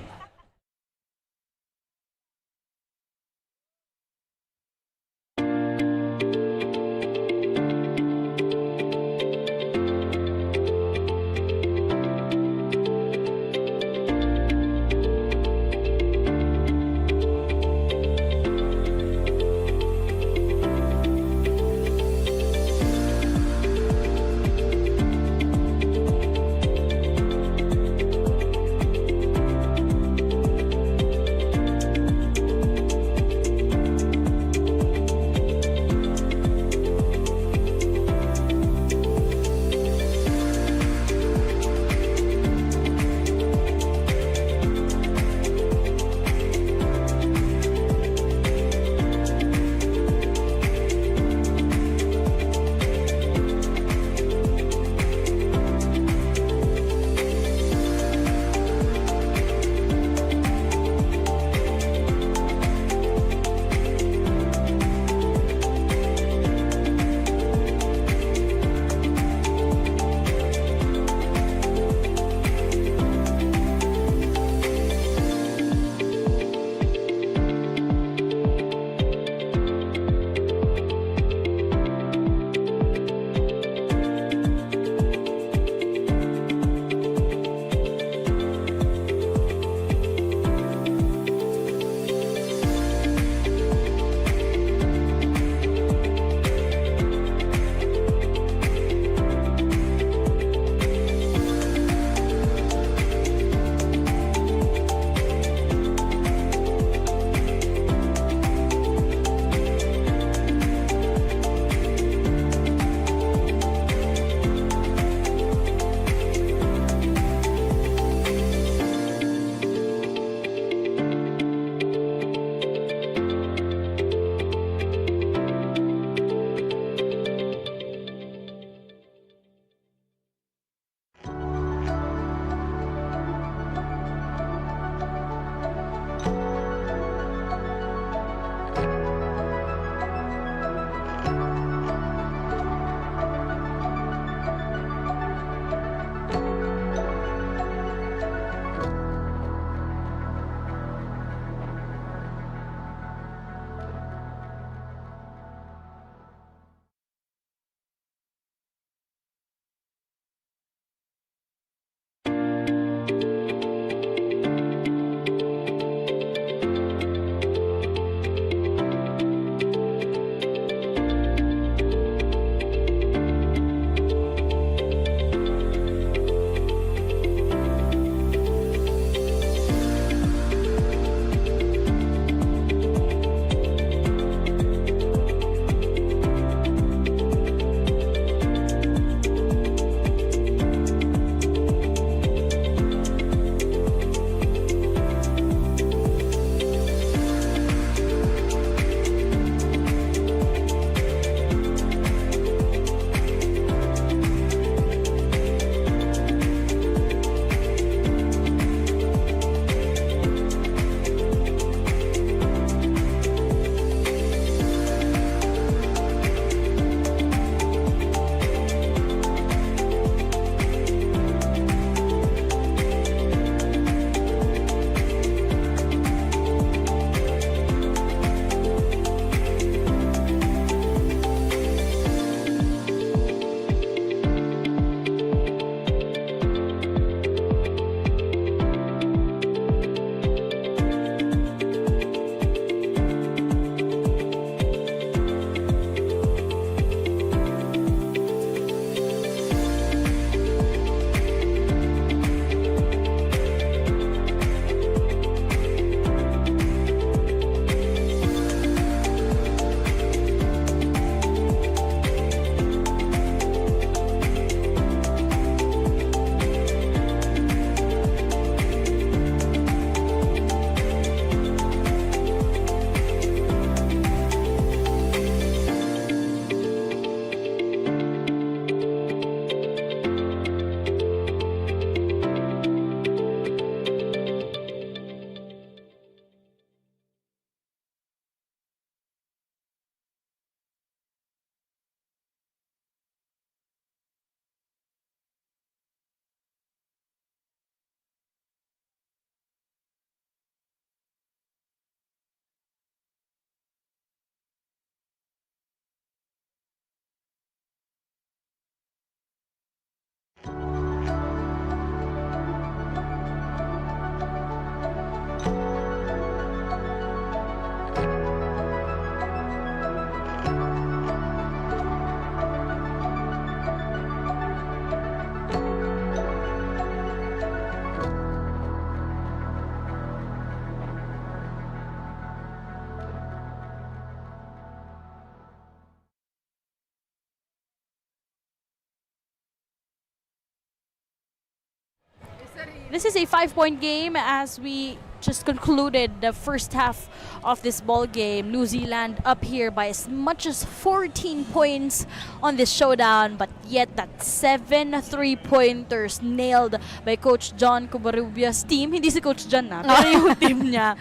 This is a 5-point game as we just concluded the first half of this ball game. New Zealand up here by as much as 14 points on this showdown, but yet that 7 3-pointers nailed by Coach John Covarrubias' team. Hindi si Coach John pero yung team niya.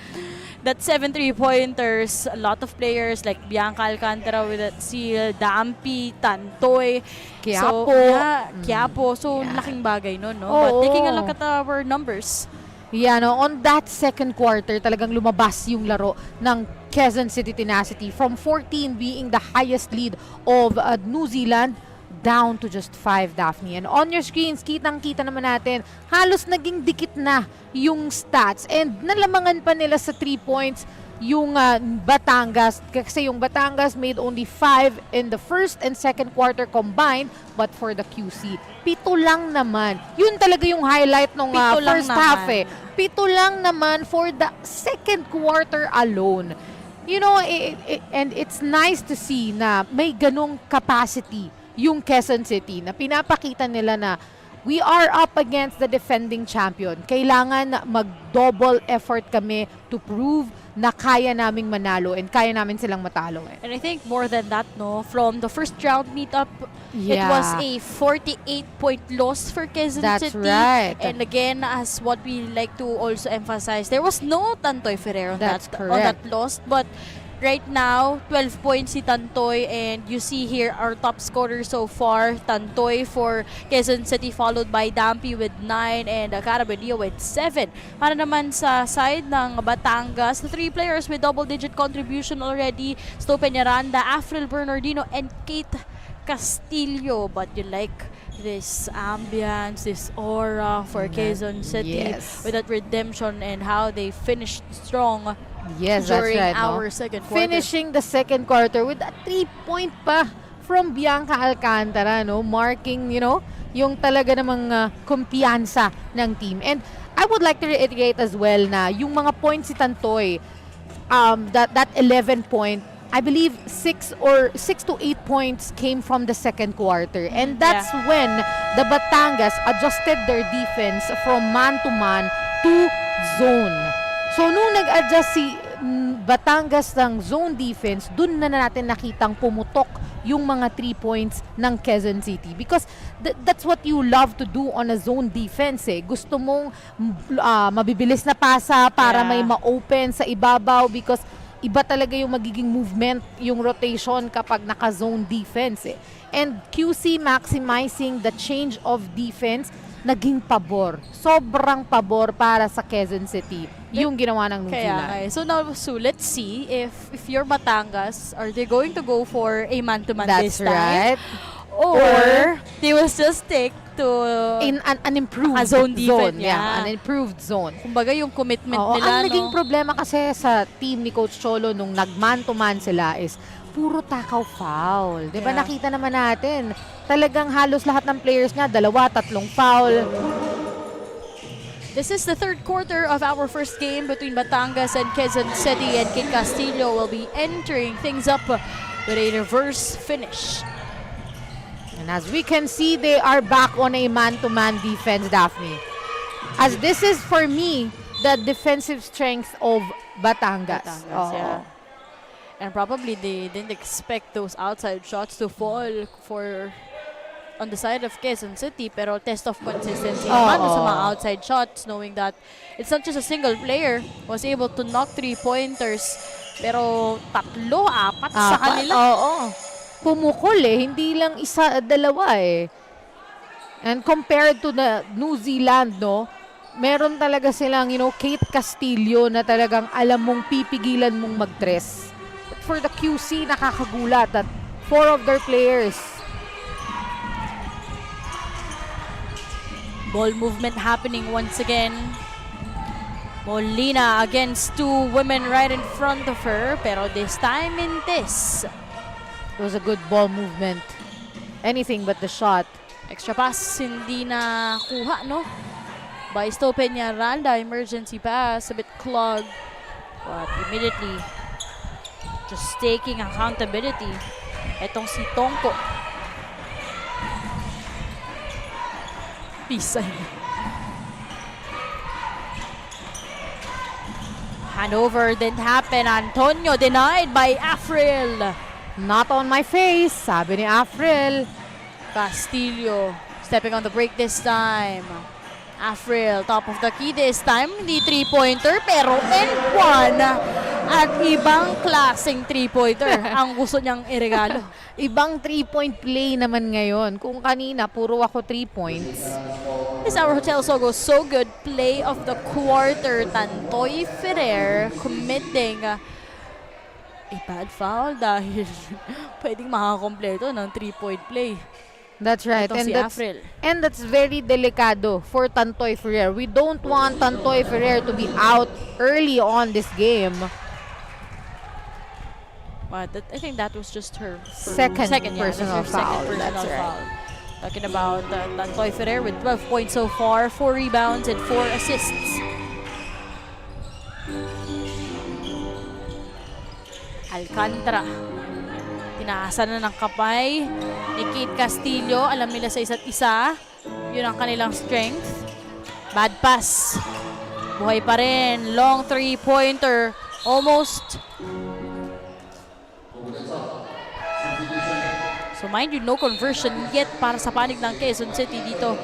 That 7 3-pointers, a lot of players like Bianca Alcantara with that seal, Dampi, Tantoy, Quiapo. So, yeah, Quiapo. So, laking bagay no? But taking a look at our numbers, Yeah, no, on that second quarter, talagang lumabas yung laro ng Quezon City Tenacity from 14 being the highest lead of New Zealand down to just 5, Daphne. And on your screens, kitang-kita naman natin, halos naging dikit na yung stats. And nalamangan pa nila sa 3 points yung Batangas. Kasi yung Batangas made only 5 in the first and second quarter combined. But for the QC, 7 lang naman. Yun talaga yung highlight ng first half eh. 7 lang naman for the second quarter alone. You know, and it's nice to see na may ganong capacity yung Quezon City na pinapakita nila na we are up against the defending champion. Kailangan mag-double effort kami to prove na kaya naming manalo and kaya namin silang matalo. And I think more than that, no, from the first round meetup, it was a 48-point loss for Quezon That's City. right. And again, as what we like to also emphasize, there was no Tantoy Ferrer on That's on that loss, but right now, 12 points si Tantoy, and you see here our top scorer so far, Tantoy for Quezon City, followed by Dampi with 9 and Caraballo with 7. Para naman sa side ng Batangas, the 3 players with double-digit contribution already, Sto Peñaranda, Afril Bernardino, and Kate Castillo. But you like this ambience, this aura for Quezon City with that redemption and how they finished strong. Yes, during that's right. our second quarter. Finishing the second quarter with a 3-point pa from Bianca Alcantara, no? Marking, you know, yung talaga namang kumpiyansa ng team. And I would like to reiterate as well na yung mga points si Tantoy, that 11 point, I believe 6 to 8 points came from the second quarter. And that's when the Batangas adjusted their defense from man-to-man to zone. So, nung nag-adjust si Batangas ng zone defense, dun na natin nakitang pumutok yung mga 3 points ng Quezon City. Because that's what you love to do on a zone defense eh. Gusto mong mabibilis na pasa para may ma-open sa ibabaw because iba talaga yung magiging movement, yung rotation kapag naka-zone defense eh. And QC maximizing the change of defense, naging pabor. Sobrang pabor para sa Quezon City. Yung ginawa ng New Zealand. So now, let's see if you're Batangas, are they going to go for a man-to-man this time? That's right. Or they will still stick to In an improved a zone defense. An improved zone. Kumbaga yung commitment Oo, nila, ang naging no? problema kasi sa team ni Coach Cholo nung nag-man-to-man sila is puro takaw foul. Diba nakita naman natin, talagang halos lahat ng players niya, 2-3 foul. This is the third quarter of our first game between Batangas and Quezon City, and Kate Castillo will be entering things up with a reverse finish. And as we can see, they are back on a man-to-man defense, Daphne. As this is, for me, the defensive strength of Batangas. Yeah. And probably they didn't expect those outside shots to fall for on the side of Quezon City, pero test of consistency naman sa mga outside shots, knowing that it's not just a single player was able to knock 3-pointers, pero 3, 4 sa kanila. Pumukol eh, hindi lang isa, 2 eh. And compared to the New Zealand, no, meron talaga silang, you know, Kate Castillo na talagang alam mong pipigilan mong mag-dress. But for the QC, nakakagulat that 4 of their players. Ball movement happening once again. Molina against 2 women right in front of her, pero this time in this. It was a good ball movement. Anything but the shot. Extra pass, hindi na kuha, no? By Sto Peñaranda, emergency pass, a bit clogged. But immediately, just taking accountability. Etong si Tongko. Pisay. Handover didn't happen. Antonio denied by Afril. Not on my face, sabi ni Afril. Castillo stepping on the break this time. Afril, top of the key this time. Hindi 3-pointer, pero N1. At ibang klaseng 3-pointer ang gusto niyang iregalo. Ibang 3-point play naman ngayon. Kung kanina, puro ako 3 points. This is our Hotel Sogo So Good play of the quarter. Tantoy Ferrer committing a bad foul dahil pwedeng makakakompleto ng 3-point play. That's right. Itong si Afril. And that's very delikado for Tantoy Ferrer. We don't want Tantoy Ferrer to be out early on this game. But I think that was just her Second yeah, personal that's her foul. Second That's personal right. foul. Talking about Tantoy Ferrer with 12 points so far, 4 rebounds and 4 assists. Alcantara. Tinaasa na ng kapay ni Kate Castillo. Alam nila sa isa't isa. Yun ang kanilang strength. Bad pass. Buhay pa rin. Long 3-pointer. Almost. So mind you, no conversion yet para sa panig ng Quezon City dito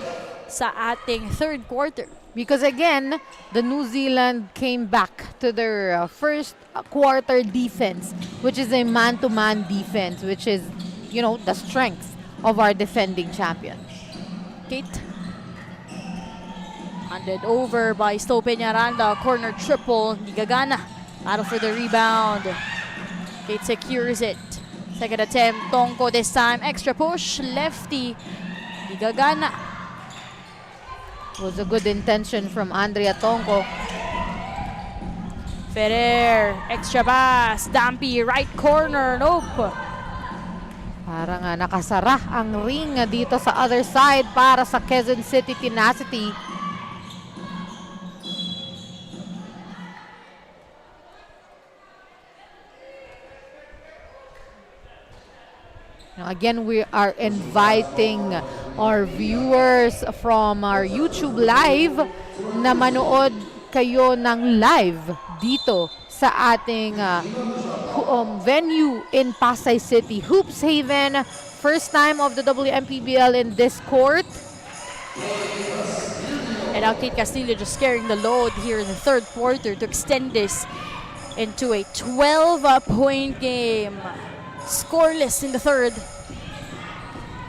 sa ating third quarter. Because again, the New Zealand came back to their first quarter defense, which is a man-to-man defense, which is, you know, the strength of our defending champion. Kate. Handed over by Sto Peñaranda. Corner triple. Hindi gagana. Battle for the rebound. Kate secures it. Second attempt. Tongko this time. Extra push. Lefty. Hindi gagana. Was a good intention from Andrea Tongko. Ferrer. Extra pass. Dampy. Right corner. Nope. Parang nakasara ang ring dito sa other side para sa Quezon City Tenacity. Now again, we are inviting our viewers from our YouTube Live na manood kayo ng live dito sa ating venue in Pasay City. Hoops Haven, first time of the Wmpbl in this court. And now Kate Castillo just carrying the load here in the third quarter to extend this into a 12-point game. Scoreless in the third.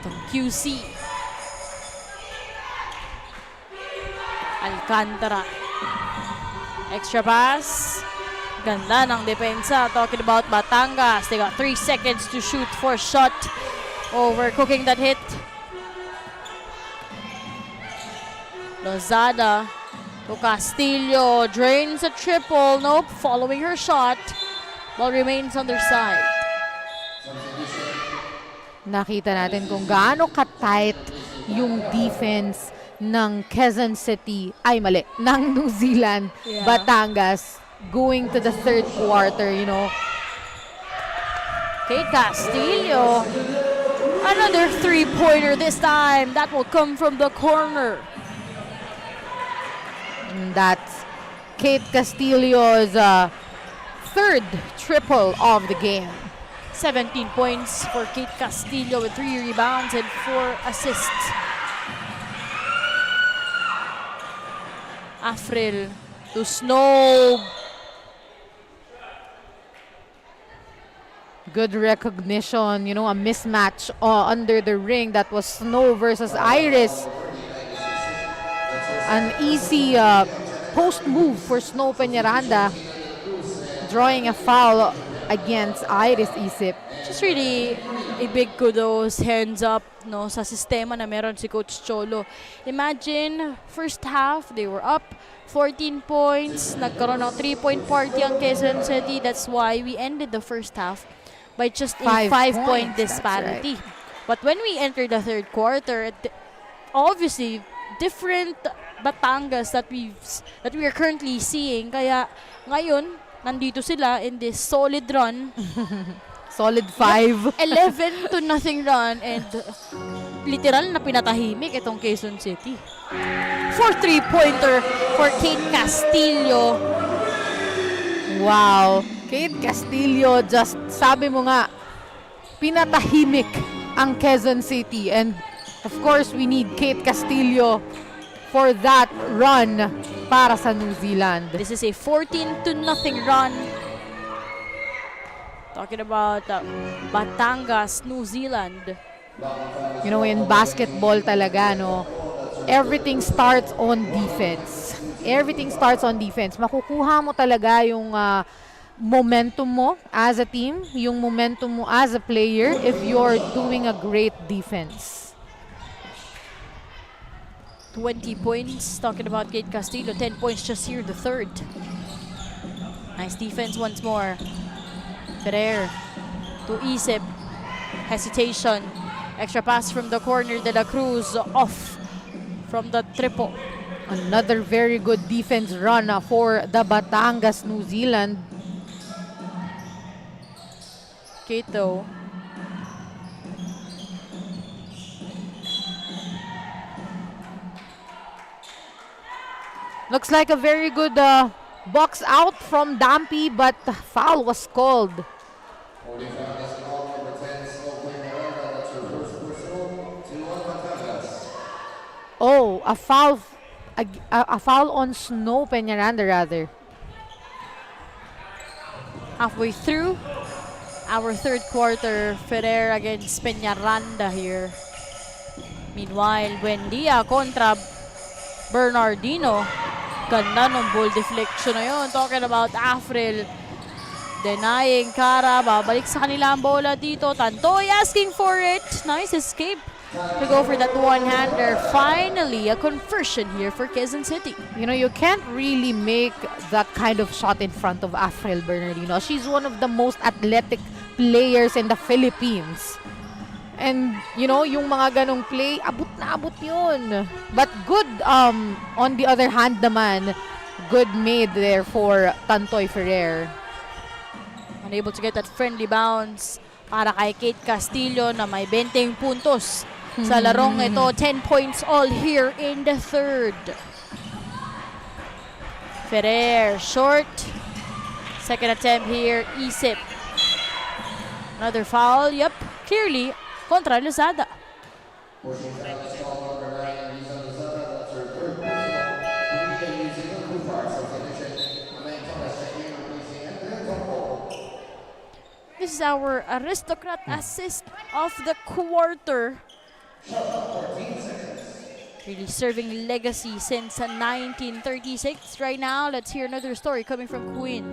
Itong QC. Alcantara. Extra pass. Ganda ng depensa. Talking about Batangas. They got 3 seconds to shoot for shot. Overcooking that hit. Lozada to Castillo. Drains a triple. Nope. Following her shot. Ball remains on their side. Nakita natin kung gaano ka-tight yung defense ng Quezon City, ng New Zealand, Yeah. Batangas, going to the third quarter, you know. Kate Castillo. Another 3-pointer this time. That will come from the corner. And that's Kate Castillo's third triple of the game. 17 points for Kate Castillo with 3 rebounds and 4 assists. Afril to Snow. Good recognition, you know, a mismatch under the ring. That was Snow versus Iris. An easy post move for Snow Peñaranda, drawing a foul against Iris Isip. Just really a big kudos, hands up, no, sa sistema na meron si Coach Cholo. Imagine, first half, they were up 14 points. Nagkaroon ng 3-point party ang Quezon City. That's why we ended the first half by just a 5-point disparity. But when we entered the third quarter, obviously, different Batangas that we are currently seeing. Kaya ngayon, nandito sila in this solid run. Solid 5. 11-0 run and literal na pinatahimik itong Quezon City. 4 3-pointer for Kate Castillo. Wow. Kate Castillo, just sabi mo nga, pinatahimik ang Quezon City. And of course, we need Kate Castillo for that run para sa New Zealand. This is a 14-0 run. Talking about Batangas, New Zealand. You know, in basketball talaga, no, everything starts on defense. Everything starts on defense. Makukuha mo talaga yung momentum mo as a team, yung momentum mo as a player if you're doing a great defense. 20 points. Talking about Kate Castillo, 10 points just here, the third. Nice defense once more. Ferrer to Isip. Hesitation. Extra pass from the corner. De La Cruz off from the triple. Another very good defense run for the Batangas, New Zealand. Kato. Looks like a very good box out from Dampy, but foul was called. Holding foul is called number 10, Snow Peñaranda. That's her first personal. 2-1 Batangas. Oh, a foul on Snow Peñaranda rather. Halfway through our third quarter, Ferrer against Peñaranda here. Meanwhile, Buendia kontra Bernardino. Ganda ng ball deflection na yun. Talking about Afril. Denying Cara. Babalik sa kanila ang bola dito. Tantoy asking for it. Nice escape to go for that one-hander. Finally, a conversion here for Quezon City. You know, you can't really make that kind of shot in front of Afril Bernardino. She's one of the most athletic players in the Philippines. And, you know, yung mga ganong play, abot na abot yun. But good, on the other hand naman, good made there for Tantoy Ferrer. Unable to get that friendly bounce para kay Kate Castillo na may 20 puntos sa larong ito. 10 points all here in the third. Ferrer, short. Second attempt here, Isip. Another foul, yep, clearly kontra Lozada. Pushing foul is called number 9, Lisa Lozada. That's her third personal. Using the Bluefire substitution. Wmpbl checking, replacing Wmpbl. This is our aristocrat assist of the quarter. Really serving legacy since 1936. Right now, let's hear another story coming from Queen.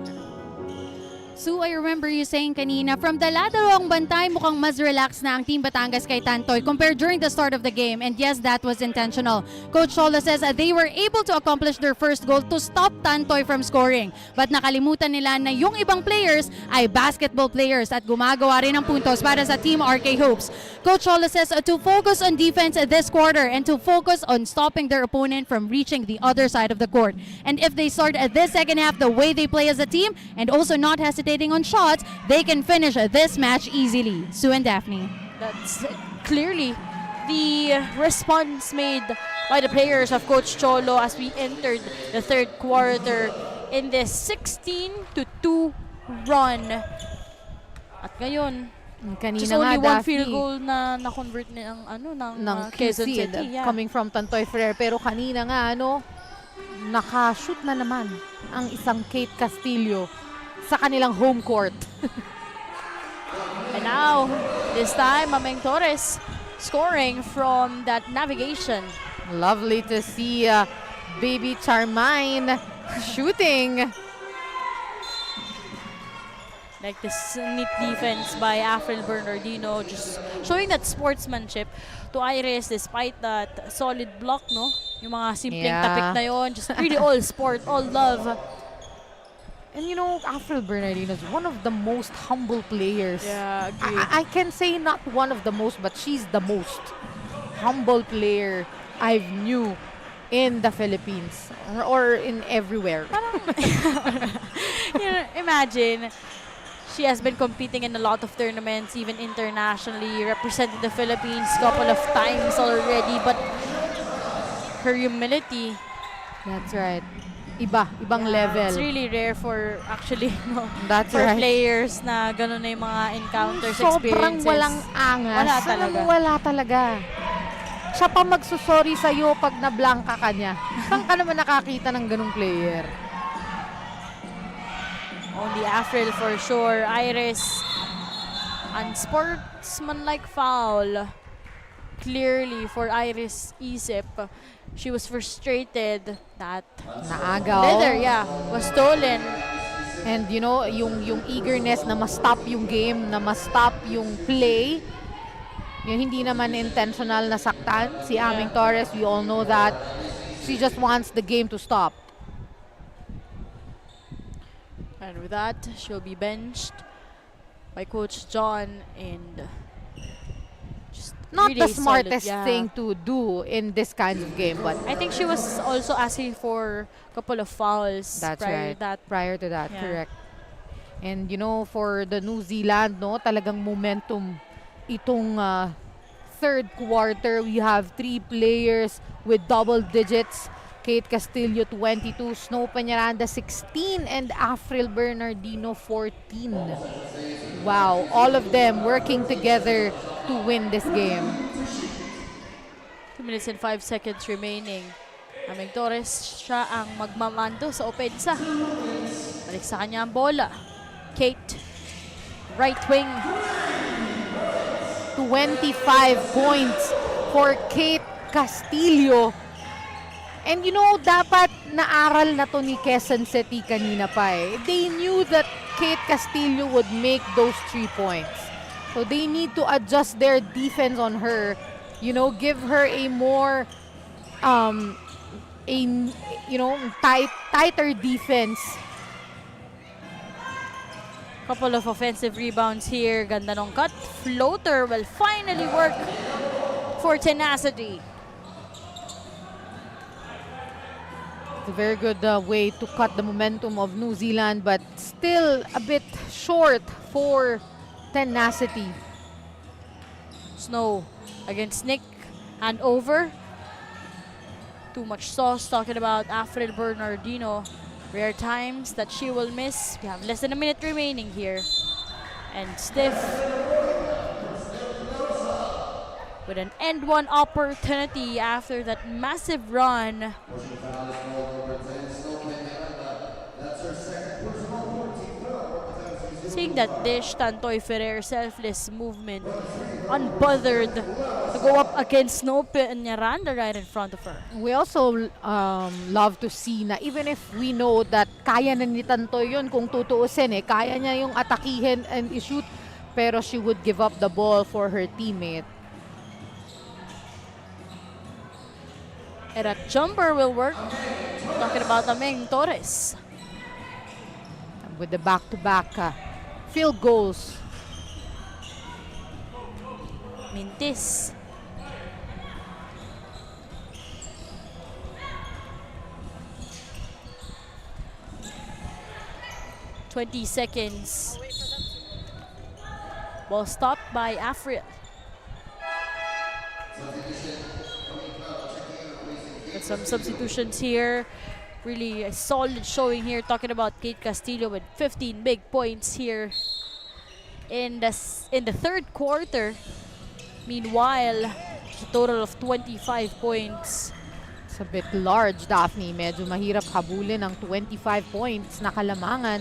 So I remember you saying kanina, from the dalawang bantay, mukhang mas relaxed na ang Team Batangas kay Tantoy compared during the start of the game. And yes, that was intentional. Coach Cholo says they were able to accomplish their first goal to stop Tantoy from scoring. But nakalimutan nila na yung ibang players ay basketball players at gumagawa rin ng puntos para sa Team RK Hopes. Coach Cholo says to focus on defense this quarter and to focus on stopping their opponent from reaching the other side of the court. And if they start this second half the way they play as a team and also not hesitating on shots, they can finish this match easily. Sue and Daphne. That's clearly the response made by the players of Coach Cholo as we entered the third quarter in this 16-2 run. At ngayon, Kanina just nga, only one Daphne, field goal na na-convert ng Quezon QC, City. Yeah. coming from Tantoy Ferrer. Pero kanina nga, nakashoot na naman ang isang Kate Castillo sa kanilang home court. And now, this time, Mameng Torres scoring from that navigation. Lovely to see Baby Charmaine shooting. Like this neat defense by Afril Bernardino, just showing that sportsmanship to Iris despite that solid block, no? Yung mga simpleng tapik na yon, just really all sport, all love. And you know, Afril Bernardino is one of the most humble players. Yeah, agree. I can say not one of the most, but she's the most humble player I've knew in the Philippines or in everywhere. You know, imagine, she has been competing in a lot of tournaments, even internationally, represented the Philippines a couple of times already, but her humility, That's right. ibang It's level. really rare for actually no, That's for right. players na ganun na yung mga encounters, Sobrang experiences. walang angas. Wala Alam talaga. mo, wala talaga. Siya pa magsusorry sa'yo pag nablangka ka niya. Saan ka naman nakakita ng ganung player? Only Afril for sure. Iris, unsportsmanlike foul. Clearly for Iris Isip. She was frustrated that Naagaw. leather, yeah, was stolen. And you know, yung eagerness na ma-stop yung game, na ma-stop yung play, yung hindi naman intentional na saktan. Si Aming Torres, we all know that. She just wants the game to stop. And with that, she'll be benched by Coach John and just Not really the smartest solid, yeah. thing to do in this kind of game, but I think she was also asking for a couple of fouls that's prior right. to that. Prior to that, Yeah. correct. And you know, for the New Zealand, no, talagang momentum itong third quarter. We have 3 players with double digits. Kate Castillo 22, Snow Peñaranda 16, and Afril Bernardino 14. Wow, all of them working together to win this game. 2 minutes and 5 seconds remaining. Aming Torres, siya ang magmamando sa opensa. Balik sa kanya ang bola. Kate, right wing. 25 points for Kate Castillo. And you know, dapat naaral na to ni Quezon City kanina pa eh. They knew that Kate Castillo would make those 3 points. So they need to adjust their defense on her. You know, give her a more, tighter defense. Couple of offensive rebounds here. Ganda nung cut. Floater will finally work for tenacity. It's a very good way to cut the momentum of New Zealand, but still a bit short for tenacity. Snow against Nick. Hand over. Too much sauce. Talking about Afril Bernardino. Rare times that she will miss. We have less than a minute remaining here. And Stiff with an end one opportunity after that massive run. Seeing that dish, Tantoy Ferrer, selfless movement, unbothered to go up against Snow Peñaranda right in front of her. We also love to see na even if we know that kaya na ni Tantoy yun kung tutuusin kaya niya yung atakihin and i-shoot, pero she would give up the ball for her teammate. And that jumper will work. Talking about Aming Torres. With the back-to-back field goals. Mintis. "20 seconds. Ball stopped by Afril. Got some substitutions here. Really a solid showing here. Talking about Kate Castillo with 15 big points here in the third quarter. Meanwhile, a total of 25 points. It's a bit large, Daphne. Medyo mahirap habulin ang 25 points na kalamangan.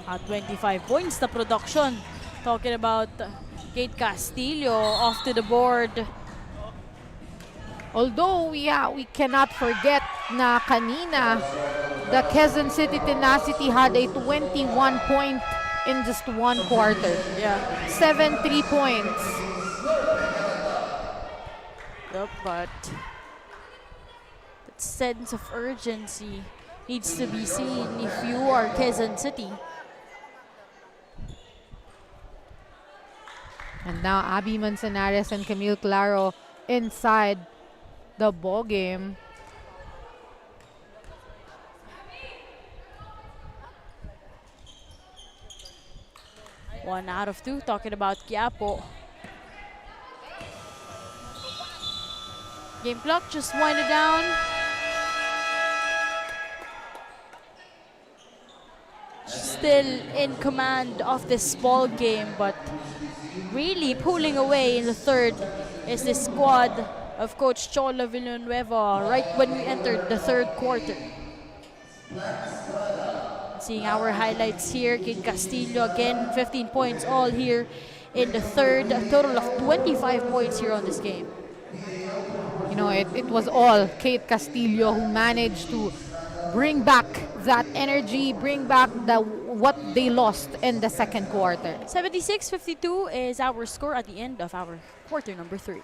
At 25 points na production. Talking about Kate Castillo off to the board. Although, yeah, we cannot forget na kanina, the Quezon City Tenacity had a 21 point in just 1 quarter. Yeah. 7 3 points. Yep, but that sense of urgency needs to be seen if you are Quezon City. And now, Abby Manzanares and Camille Claro inside the ball game. One out of 2, talking about Quiapo. Game clock just winded down. still in command of this ball game, but really pulling away in the third is the squad of Coach Chola Villanueva right when we entered the third quarter. Seeing our highlights here, Kid Castillo again, 15 points all here in the third. A total of 25 points here on this game. You know, it was all Kate Castillo who managed to bring back that energy, bring back what they lost in the second quarter. 76-52 is our score at the end of our quarter number 3.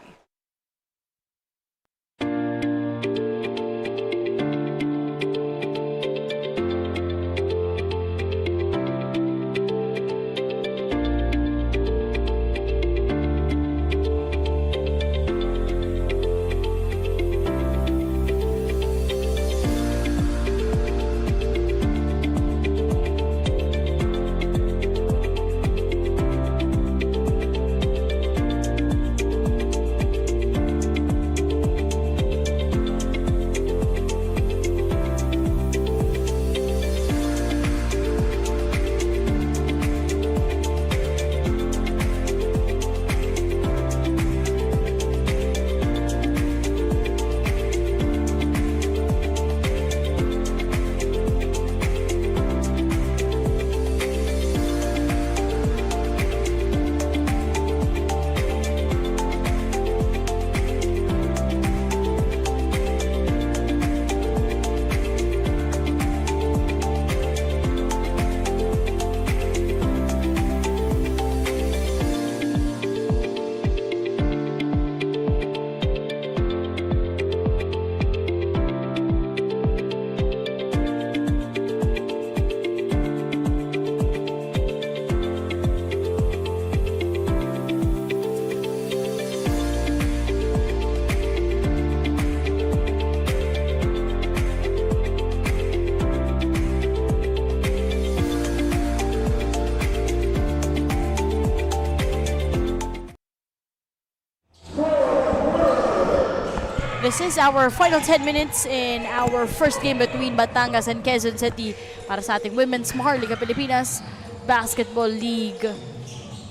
This is our final 10 minutes in our first game between Batangas and Quezon City para sa ating Women's Maharlika Pilipinas Basketball League.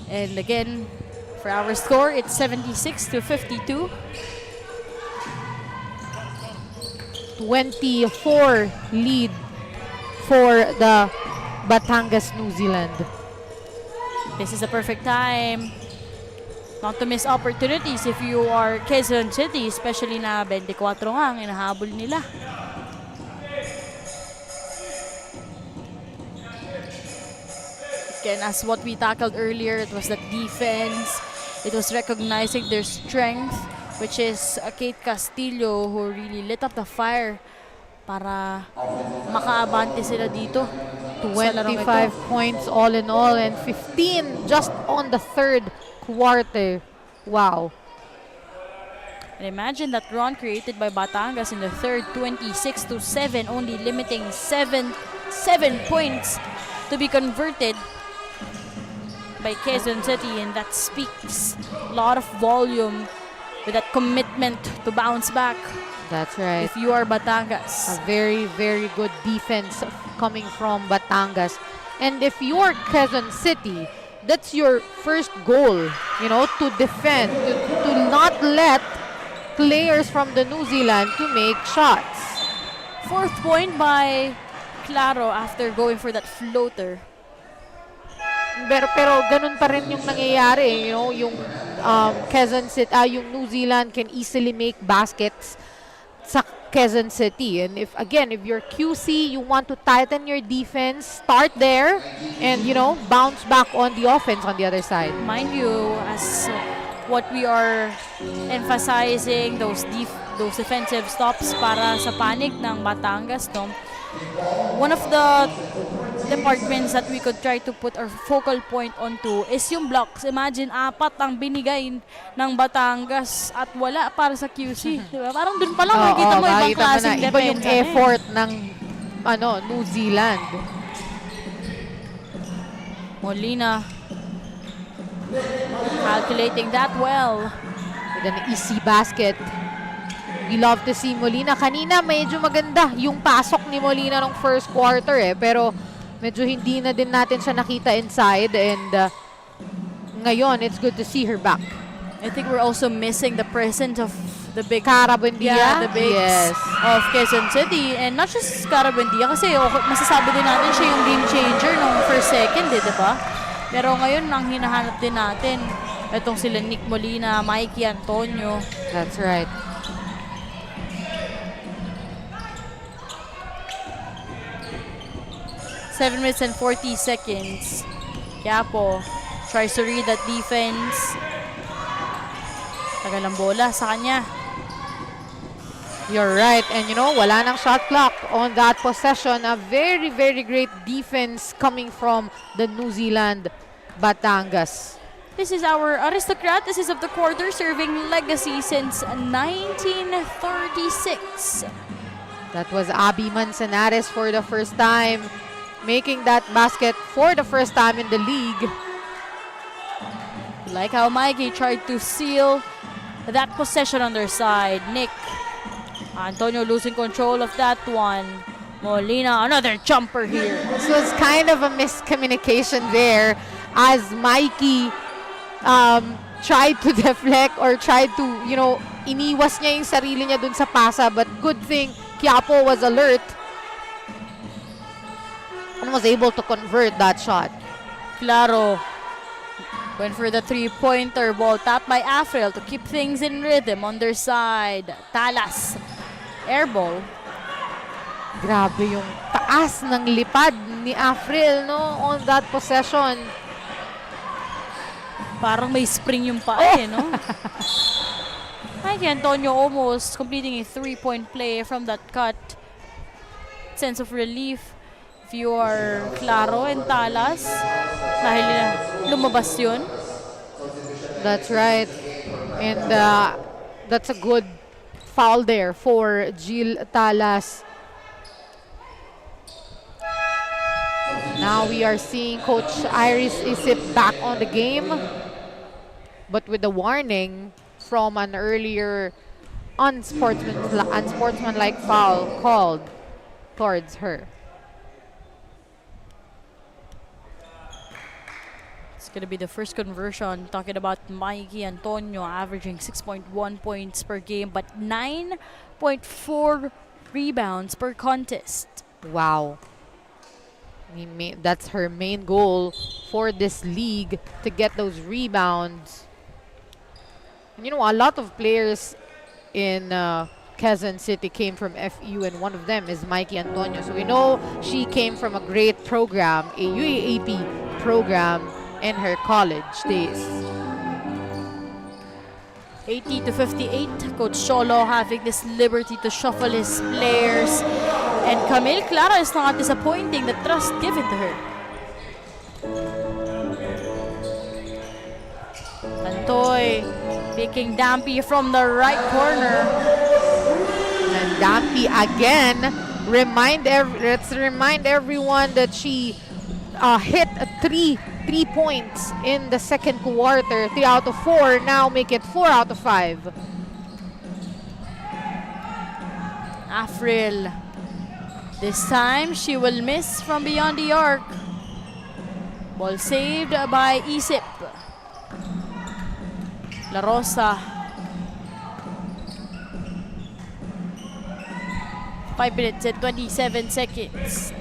And again, for our score, it's 76-52. 24 lead for the Batangas, New Zealand. This is a perfect time not to miss opportunities if you are Quezon City, especially na 24 nga ang inahabol nila. Again, as what we tackled earlier, it was the defense. It was recognizing their strength, which is Kate Castillo who really lit up the fire para makaabante sila dito. 25 points all in all and 15 just on the third quarter. Wow. And imagine that run created by Batangas in the third, 26-7, only limiting seven points to be converted by Quezon City, and that speaks a lot of volume with that commitment to bounce back. That's right. If you are Batangas. A very, very good defense coming from Batangas. And if you are Quezon City, that's your first goal, you know, to defend, to not let players from the New Zealand to make shots. Fourth point by Claro after going for that floater. Pero ganun pa rin yung nangyayari, you know, yung Quezon City, yung New Zealand can easily make baskets sa Quezon City. And if you're QC, you want to tighten your defense, start there and, you know, bounce back on the offense on the other side. Mind you, as what we are emphasizing, those defensive stops para sa panic ng Batangas, no? One of the departments that we could try to put our focal point onto is yung blocks. Imagine, 4 ang binigay ng Batangas at wala para sa QC. Diba? Parang dun pa lang makikita mo ibang klaseng depensa. Iba yung effort ng New Zealand. Molina calculating that well. With an easy basket. We love to see Molina. Kanina medyo maganda yung pasok ni Molina ng first quarter pero Medyo hindi na din natin siya nakita inside and ngayon, it's good to see her back. I think we're also missing the presence of the big Cara Buendia? Yeah, the bigs Yes. of Quezon City. And not just Cara Buendia kasi masasabi din natin siya yung game changer nung first second, di ba? Pero ngayon, ang hinahanap din natin, itong sila Nick Molina, Mikey Antonio. That's right. Seven minutes and 40 seconds. Quiapo tries to read that defense. Tagal ang bola sa kanya. You're right. And you know, wala nang shot clock on that possession. A very, very great defense coming from the New Zealand Batangas. This is our aristocrat. This is of the quarter, serving legacy since 1936. That was Abby Manzanares for the first time, making that basket for the first time in the league. Like how Mikey tried to seal that possession on their side. Nick Antonio losing control of that one. Molina, another jumper here. This was kind of a miscommunication there as Mikey tried to deflect or tried to, you know, iniwas niya yung sarili niya dun sa pasa. But good thing, Quiapo was alert and was able to convert that shot. Claro went for the three-pointer, ball tapped by Afril to keep things in rhythm on their side. Talas, air ball. Grabe yung taas ng lipad ni Afril, no, on that possession. Parang may spring yung paa, no? Mikey Antonio almost completing a three-point play from that cut. Sense of relief if you are Claro and Talas dahil lumabas yun. That's right. And that's a good foul there for Jill Talas. Now we are seeing Coach Iris Isip back on the game, but with the warning from an earlier unsportsmanlike foul called towards her. It's going to be the first conversion. Talking about Mikey Antonio averaging 6.1 points per game but 9.4 rebounds per contest. Wow. That's her main goal for this league, to get those rebounds. And you know, a lot of players in Quezon City came from FU, and one of them is Mikey Antonio. So we know she came from a great program, a UAAP program in her college days. 80-58, Coach Cholo having this liberty to shuffle his players. And Camille Clara is not disappointing the trust given to her. Tantoy picking Dampy from the right corner. And Dampy again, let's remind everyone that she hit three points in the second quarter, 3 out of 4, now make it 4 out of 5. Afril. This time, she will miss from beyond the arc. Ball saved by Isip. La Rosa. 5 minutes and 27 seconds.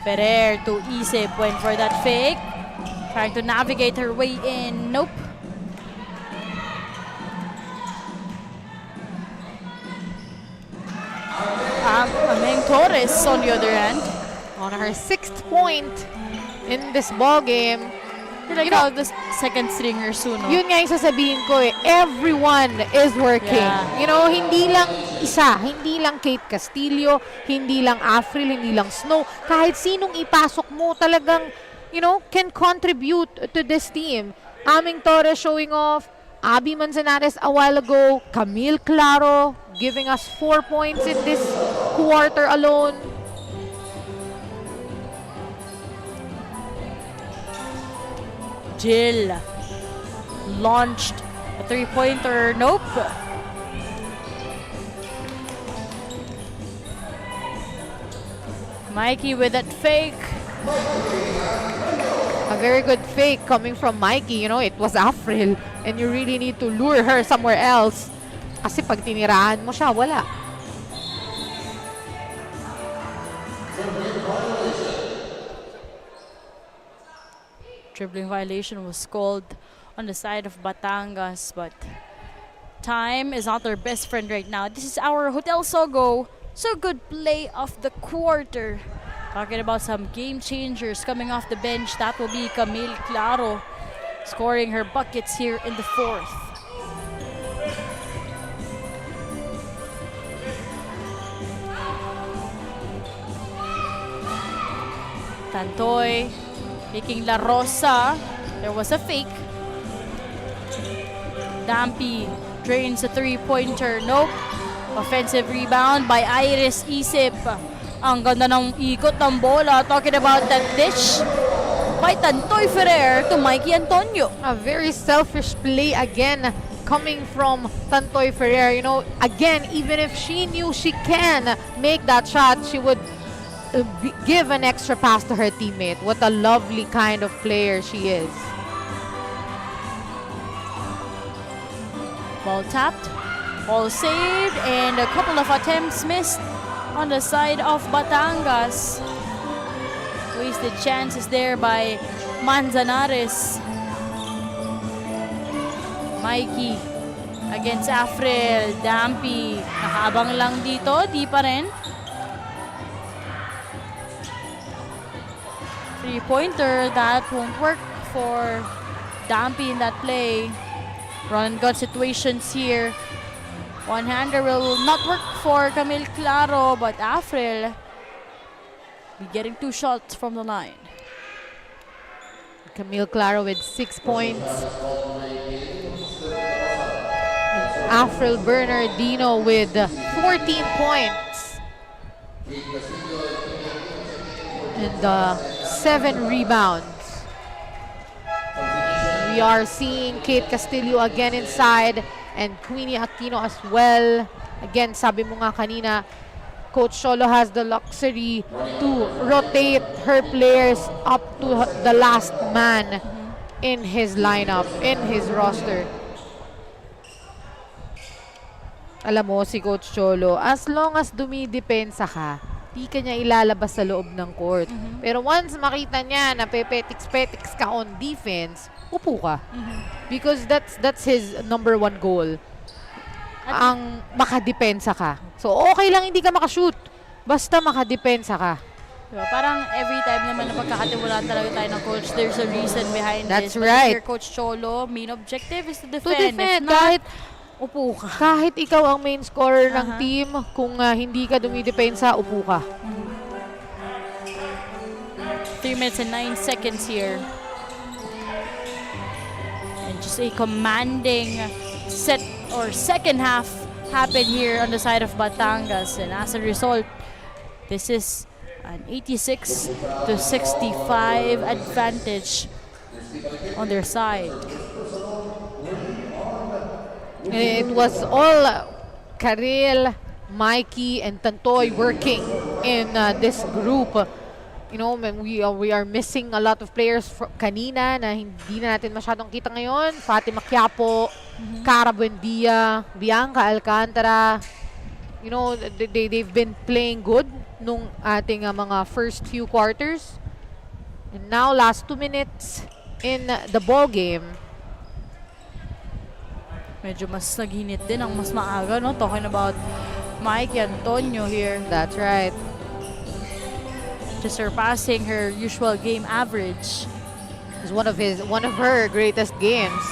Ferrer to Isip, went for that fake. Trying to navigate her way in. Nope. Ameng Torres on the other hand. On her 6th point in this ball game. Like how the second stringer soon. Yun nga yung sasabihin ko eh, everyone is working. Yeah. You know, hindi lang isa, hindi lang Kate Castillo, hindi lang Afril, hindi lang Snow. Kahit sinong ipasok mo talagang, you know, can contribute to this team. Aming Torres showing off, Abby Manzanares a while ago, Camille Claro giving us 4 points in this quarter alone. Jill launched a three-pointer. Nope. Mikey with that fake. A very good fake coming from Mikey. You know, it was Afril. And you really need to lure her somewhere else. Kasi pag tinirahan mo siya, wala. Dribbling violation was called on the side of Batangas, but time is not their best friend right now. This is our Hotel Sogo. So good play of the quarter. Talking about some game changers coming off the bench. That will be Camille Claro scoring her buckets here in the fourth. Tantoy making La Rosa. There was a fake. Dampy drains a three-pointer. Nope. Offensive rebound by Iris Isip. Ang ganda ng ikot ng bola. Talking about that dish by Tantoy Ferrer to Mikey Antonio. A very selfish play again coming from Tantoy Ferrer. You know, again, even if she knew she can make that shot, she would give an extra pass to her teammate. What a lovely kind of player she is. Ball tapped, ball saved, and a couple of attempts missed on the side of Batangas. Wasted chances there by Manzanares. Mikey against Afril. Dampy, nakaabang lang dito, di pa rin. Three-pointer, that won't work for Dampy in that play. Run and gun situations here. One-hander will not work for Camille Claro, but Afril be getting 2 shots from the line. Camille Claro with 6 points. Afril Bernardino with 14 points. And 7 rebounds. We are seeing Kate Castillo again inside and Queenie Aquino as well. Again, sabi mo nga kanina, Coach Cholo has the luxury to rotate her players up to the last man in his lineup, in his roster. Alam mo, si Coach Cholo, as long as dumidepensa ka, di ka niya ilalabas sa loob ng court. Pero once makita niya na pepetiks-petiks ka on defense, upo ka. Because that's his number 1 goal. Ang makadepensa ka. So, okay lang hindi ka makashoot. Basta makadepensa ka. Diba? Parang every time naman na pagkakatiwalaan talaga tayo ng coach, there's a reason behind That's this. But right. if you're Coach Cholo, main objective is to To defend. defend, If not, upo ka. kahit ikaw ang main scorer ng team, kung hindi ka dumidepensa, upo ka. 3 minutes and 9 seconds here. And just a commanding set or second half happened here on the side of Batangas. And as a result, this is an 86-65 advantage on their side. It was all Karel, Mikey, and Tantoy working in this group. You know, we are missing a lot of players kanina na hindi na natin masyadong kita ngayon. Fatima Quiapo, Cara Buendia, Bianca Alcantara. You know, they've been playing good nung ating mga first few quarters. And now, last 2 minutes in the ball game. Medyo mas naghinit din ang mas maaga, no? Talking about Mikey Antonio here. That's right. Just surpassing her usual game average. It's one of her greatest games.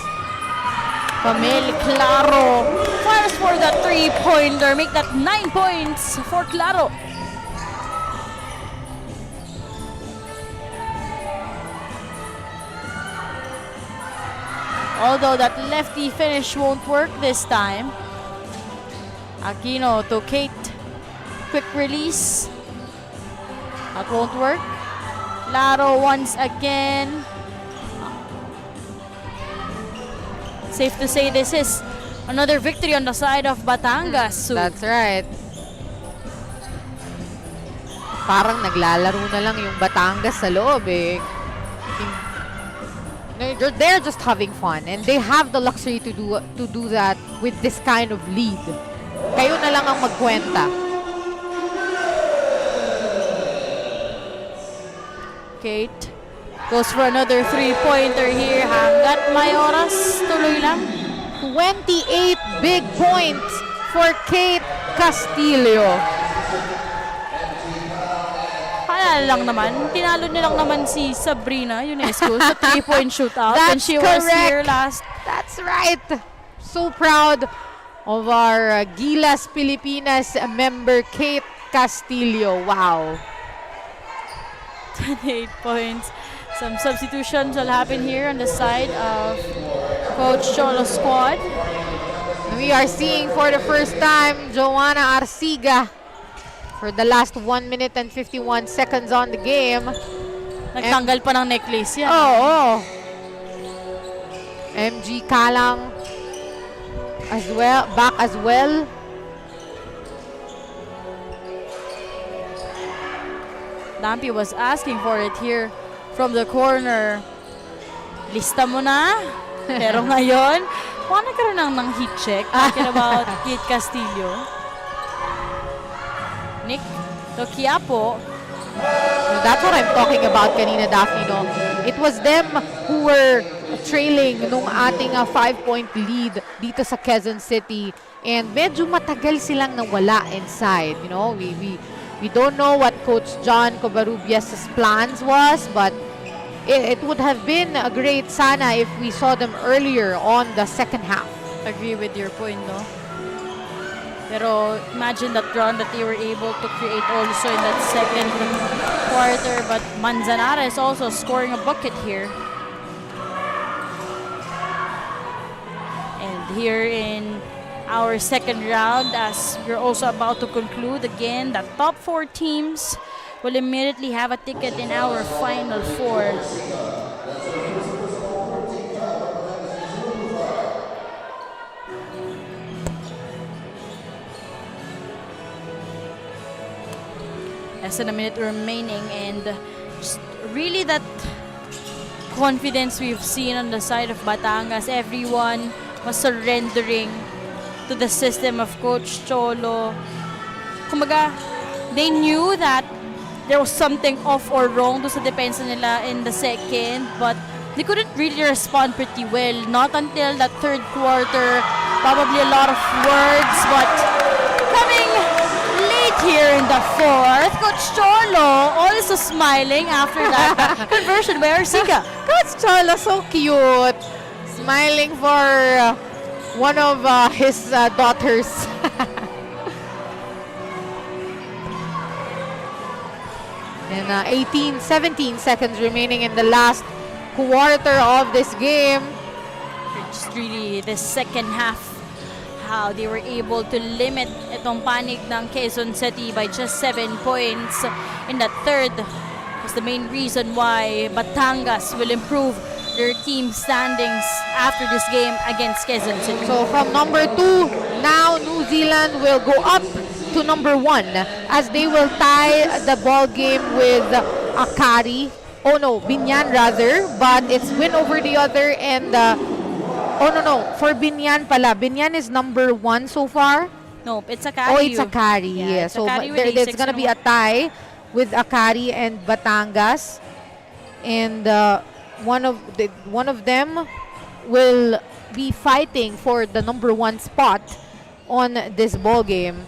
Camille Claro fires for that 3-pointer. Make that 9 points for Claro. Although that lefty finish won't work this time. Aquino to Kate. Quick release. That won't work. Claro once again. Safe to say this is another victory on the side of Batangas. So That's right. Parang naglalaro na lang yung Batangas sa loob eh. They're just having fun and they have the luxury to do that with this kind of lead. Kayo na lang ang magkwenta. Kate goes for another three-pointer here. Hanggat may oras, tuloy lang. 28 big points for Kate Castillo. Kaya lang naman, tinalo niya lang naman si Sabrina UNESCO sa three-point shootout. And That's she was here correct. last. That's right. So proud of our Gilas Pilipinas member Kate Castillo. Wow. 28 points. Some substitutions will happen here on the side of Coach Cholo's squad. We are seeing for the first time Joanna Arciga for the last 1 minute and 51 seconds on the game. Nagtanggal pa ng necklace yan. Oh. MG Kalang as well, back as well. Dampy was asking for it here from the corner. Lista mo na. Pero ngayon, mukhang nagkaroon ng heat check. Talking about Kate Castillo. Nick Toquiapo. That's what I'm talking about kanina, Daphne, no? It was them who were trailing nung ating 5-point lead dito sa Quezon City. And medyo matagal silang nawala inside, you know? We don't know what Coach John Covarrubias' plans was, but it would have been a great sana if we saw them earlier on the second half. Agree with your point, no? Pero imagine that run that they were able to create also in that second quarter. But Manzanares also scoring a bucket here. And here in our second round, as we're also about to conclude again, the top 4 teams will immediately have a ticket in our final 4. Less than a minute remaining, and just really that confidence we've seen on the side of Batangas. Everyone was surrendering to the system of Coach Cholo. Kumbaga, they knew that there was something off or wrong do sa depensa nila in the second, but they couldn't really respond pretty well. Not until that third quarter, probably a lot of words, but coming late here in the fourth, Coach Cholo also smiling after that conversion by Arciga. Coach Cholo, so cute. Smiling for one of his daughters. And 17 seconds remaining in the last quarter of this game. Just really the second half, how they were able to limit itong panic ng Quezon City by just 7 points in that third was the main reason why Batangas will improve their team standings after this game against Quezon City. So from number 2, now New Zealand will go up to number 1 as they will tie the ball game with Akari. Oh no, Binyan rather, but it's win over the other and for Binyan pala. Binyan is number 1 so far. Nope, it's Akari. Oh, it's Akari. Yeah. it's So Akari with there's 6 gonna be a tie with Akari and Batangas, and one of them will be fighting for the number 1 spot on this ball game.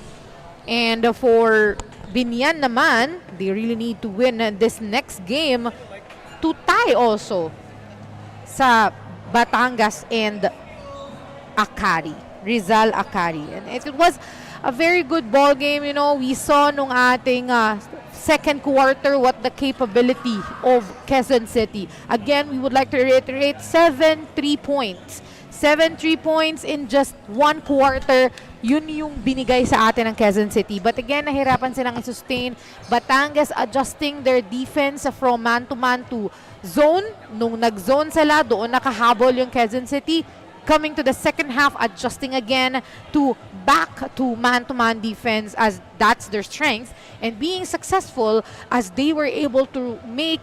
And for Binyan naman, they really need to win this next game to tie also sa Batangas and Akari, Rizal Akari. And it was a very good ball game. You know, we saw nung ating second quarter what the capability of Quezon City. Again, we would like to reiterate 7 3-points. 7 3-points in just 1 quarter. Yun yung binigay sa atin ng Quezon City. But again, nahirapan silang i-sustain. Batangas adjusting their defense from man-to-man to zone. Nung nag-zone sila, doon nakahabol yung Quezon City. coming to the second half, adjusting again to back to man-to-man defense as that's their strength, and being successful as they were able to make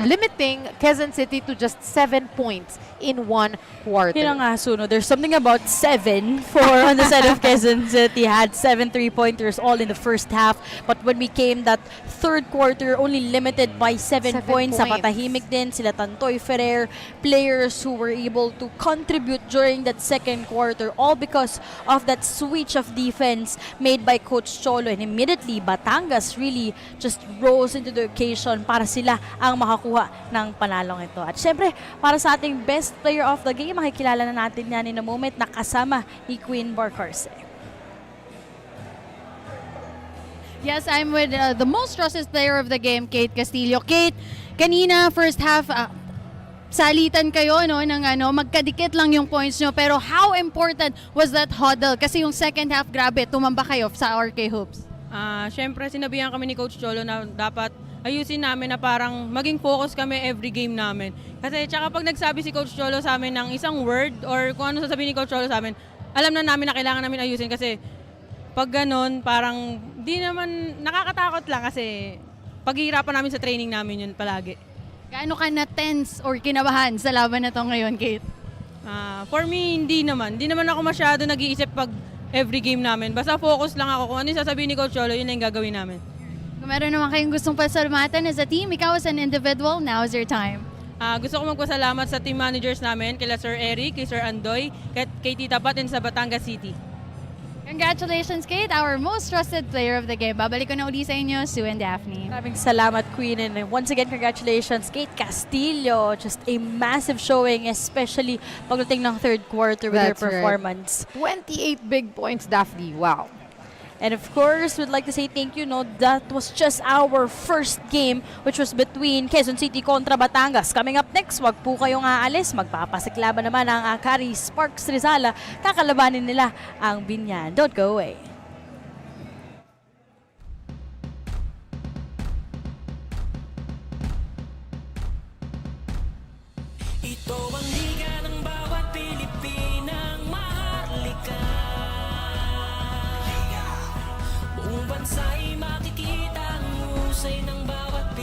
limiting Quezon City to just 7 points in one quarter. Yun ang nga, Suno. There's something about 7 for on the side of Quezon City. Had 7 3-pointers all in the first half. But when we came that third quarter, only limited by 7 points. Napatahimik din sila Tantoy Ferrer, players who were able to contribute during that second quarter, all because of that switch of defense made by Coach Cholo. And immediately, Batangas really just rose into the occasion para sila ang makakuha ng panalong ito. At syempre, para sa ating best player of the game, makikilala na natin yan in a moment na kasama ni Queen Barcarce. Yes, I'm with the most trusted player of the game, Kate Castillo. Kate, kanina first half, salitan kayo no ng magkadikit lang yung points nyo, pero how important was that huddle? Kasi yung second half, grabe, tumamba kayo sa RK Hoops. Siyempre, sinabihan kami ni Coach Cholo na dapat ayusin namin na parang maging focus kami every game namin. Kasi tsaka pag nagsabi si Coach Cholo sa amin ng isang word or kung ano sasabihin ni Coach Cholo sa amin, alam na namin na kailangan namin ayusin kasi pag ganun, parang di naman nakakatakot lang kasi paghihirapan namin sa training namin yun palagi. Gaano ka na-tense or kinabahan sa laban na to ngayon, Kate? For me, hindi naman. Hindi naman ako masyado nag-iisip pag every game namin. Basta focus lang ako. Kung ano yung sasabihin ni Coach Cholo, yun lang yung gagawin namin. Kung meron naman kayong gustong pasalamatan as a team, ikaw as an individual, now's your time. Gusto ko magpasalamat sa team managers namin, kila Sir Eric, kay Sir Andoy, kay Tita Pat, and sa Batangas City. Congratulations, Kate, our most trusted player of the game. Babalik ko na uli sa inyo, Sue and Daphne. Maraming salamat, Queen. And once again, congratulations, Kate Castillo. Just a massive showing, especially pagdating ng third quarter with her That's right. performance. 28 big points, Daphne. Wow. And of course, we'd like to say thank you. No, that was just our first game, which was between Quezon City kontra Batangas. Coming up next, wag po kayong aalis. Magpapasiklaban naman ang Akari Sparks Rizala. Kakalabanin nila ang Binyan. Don't go away. Ito ang liga ng bawat Pilipinang maharlika. Buong bansa'y makikita ang husay ng bawat Pilipino.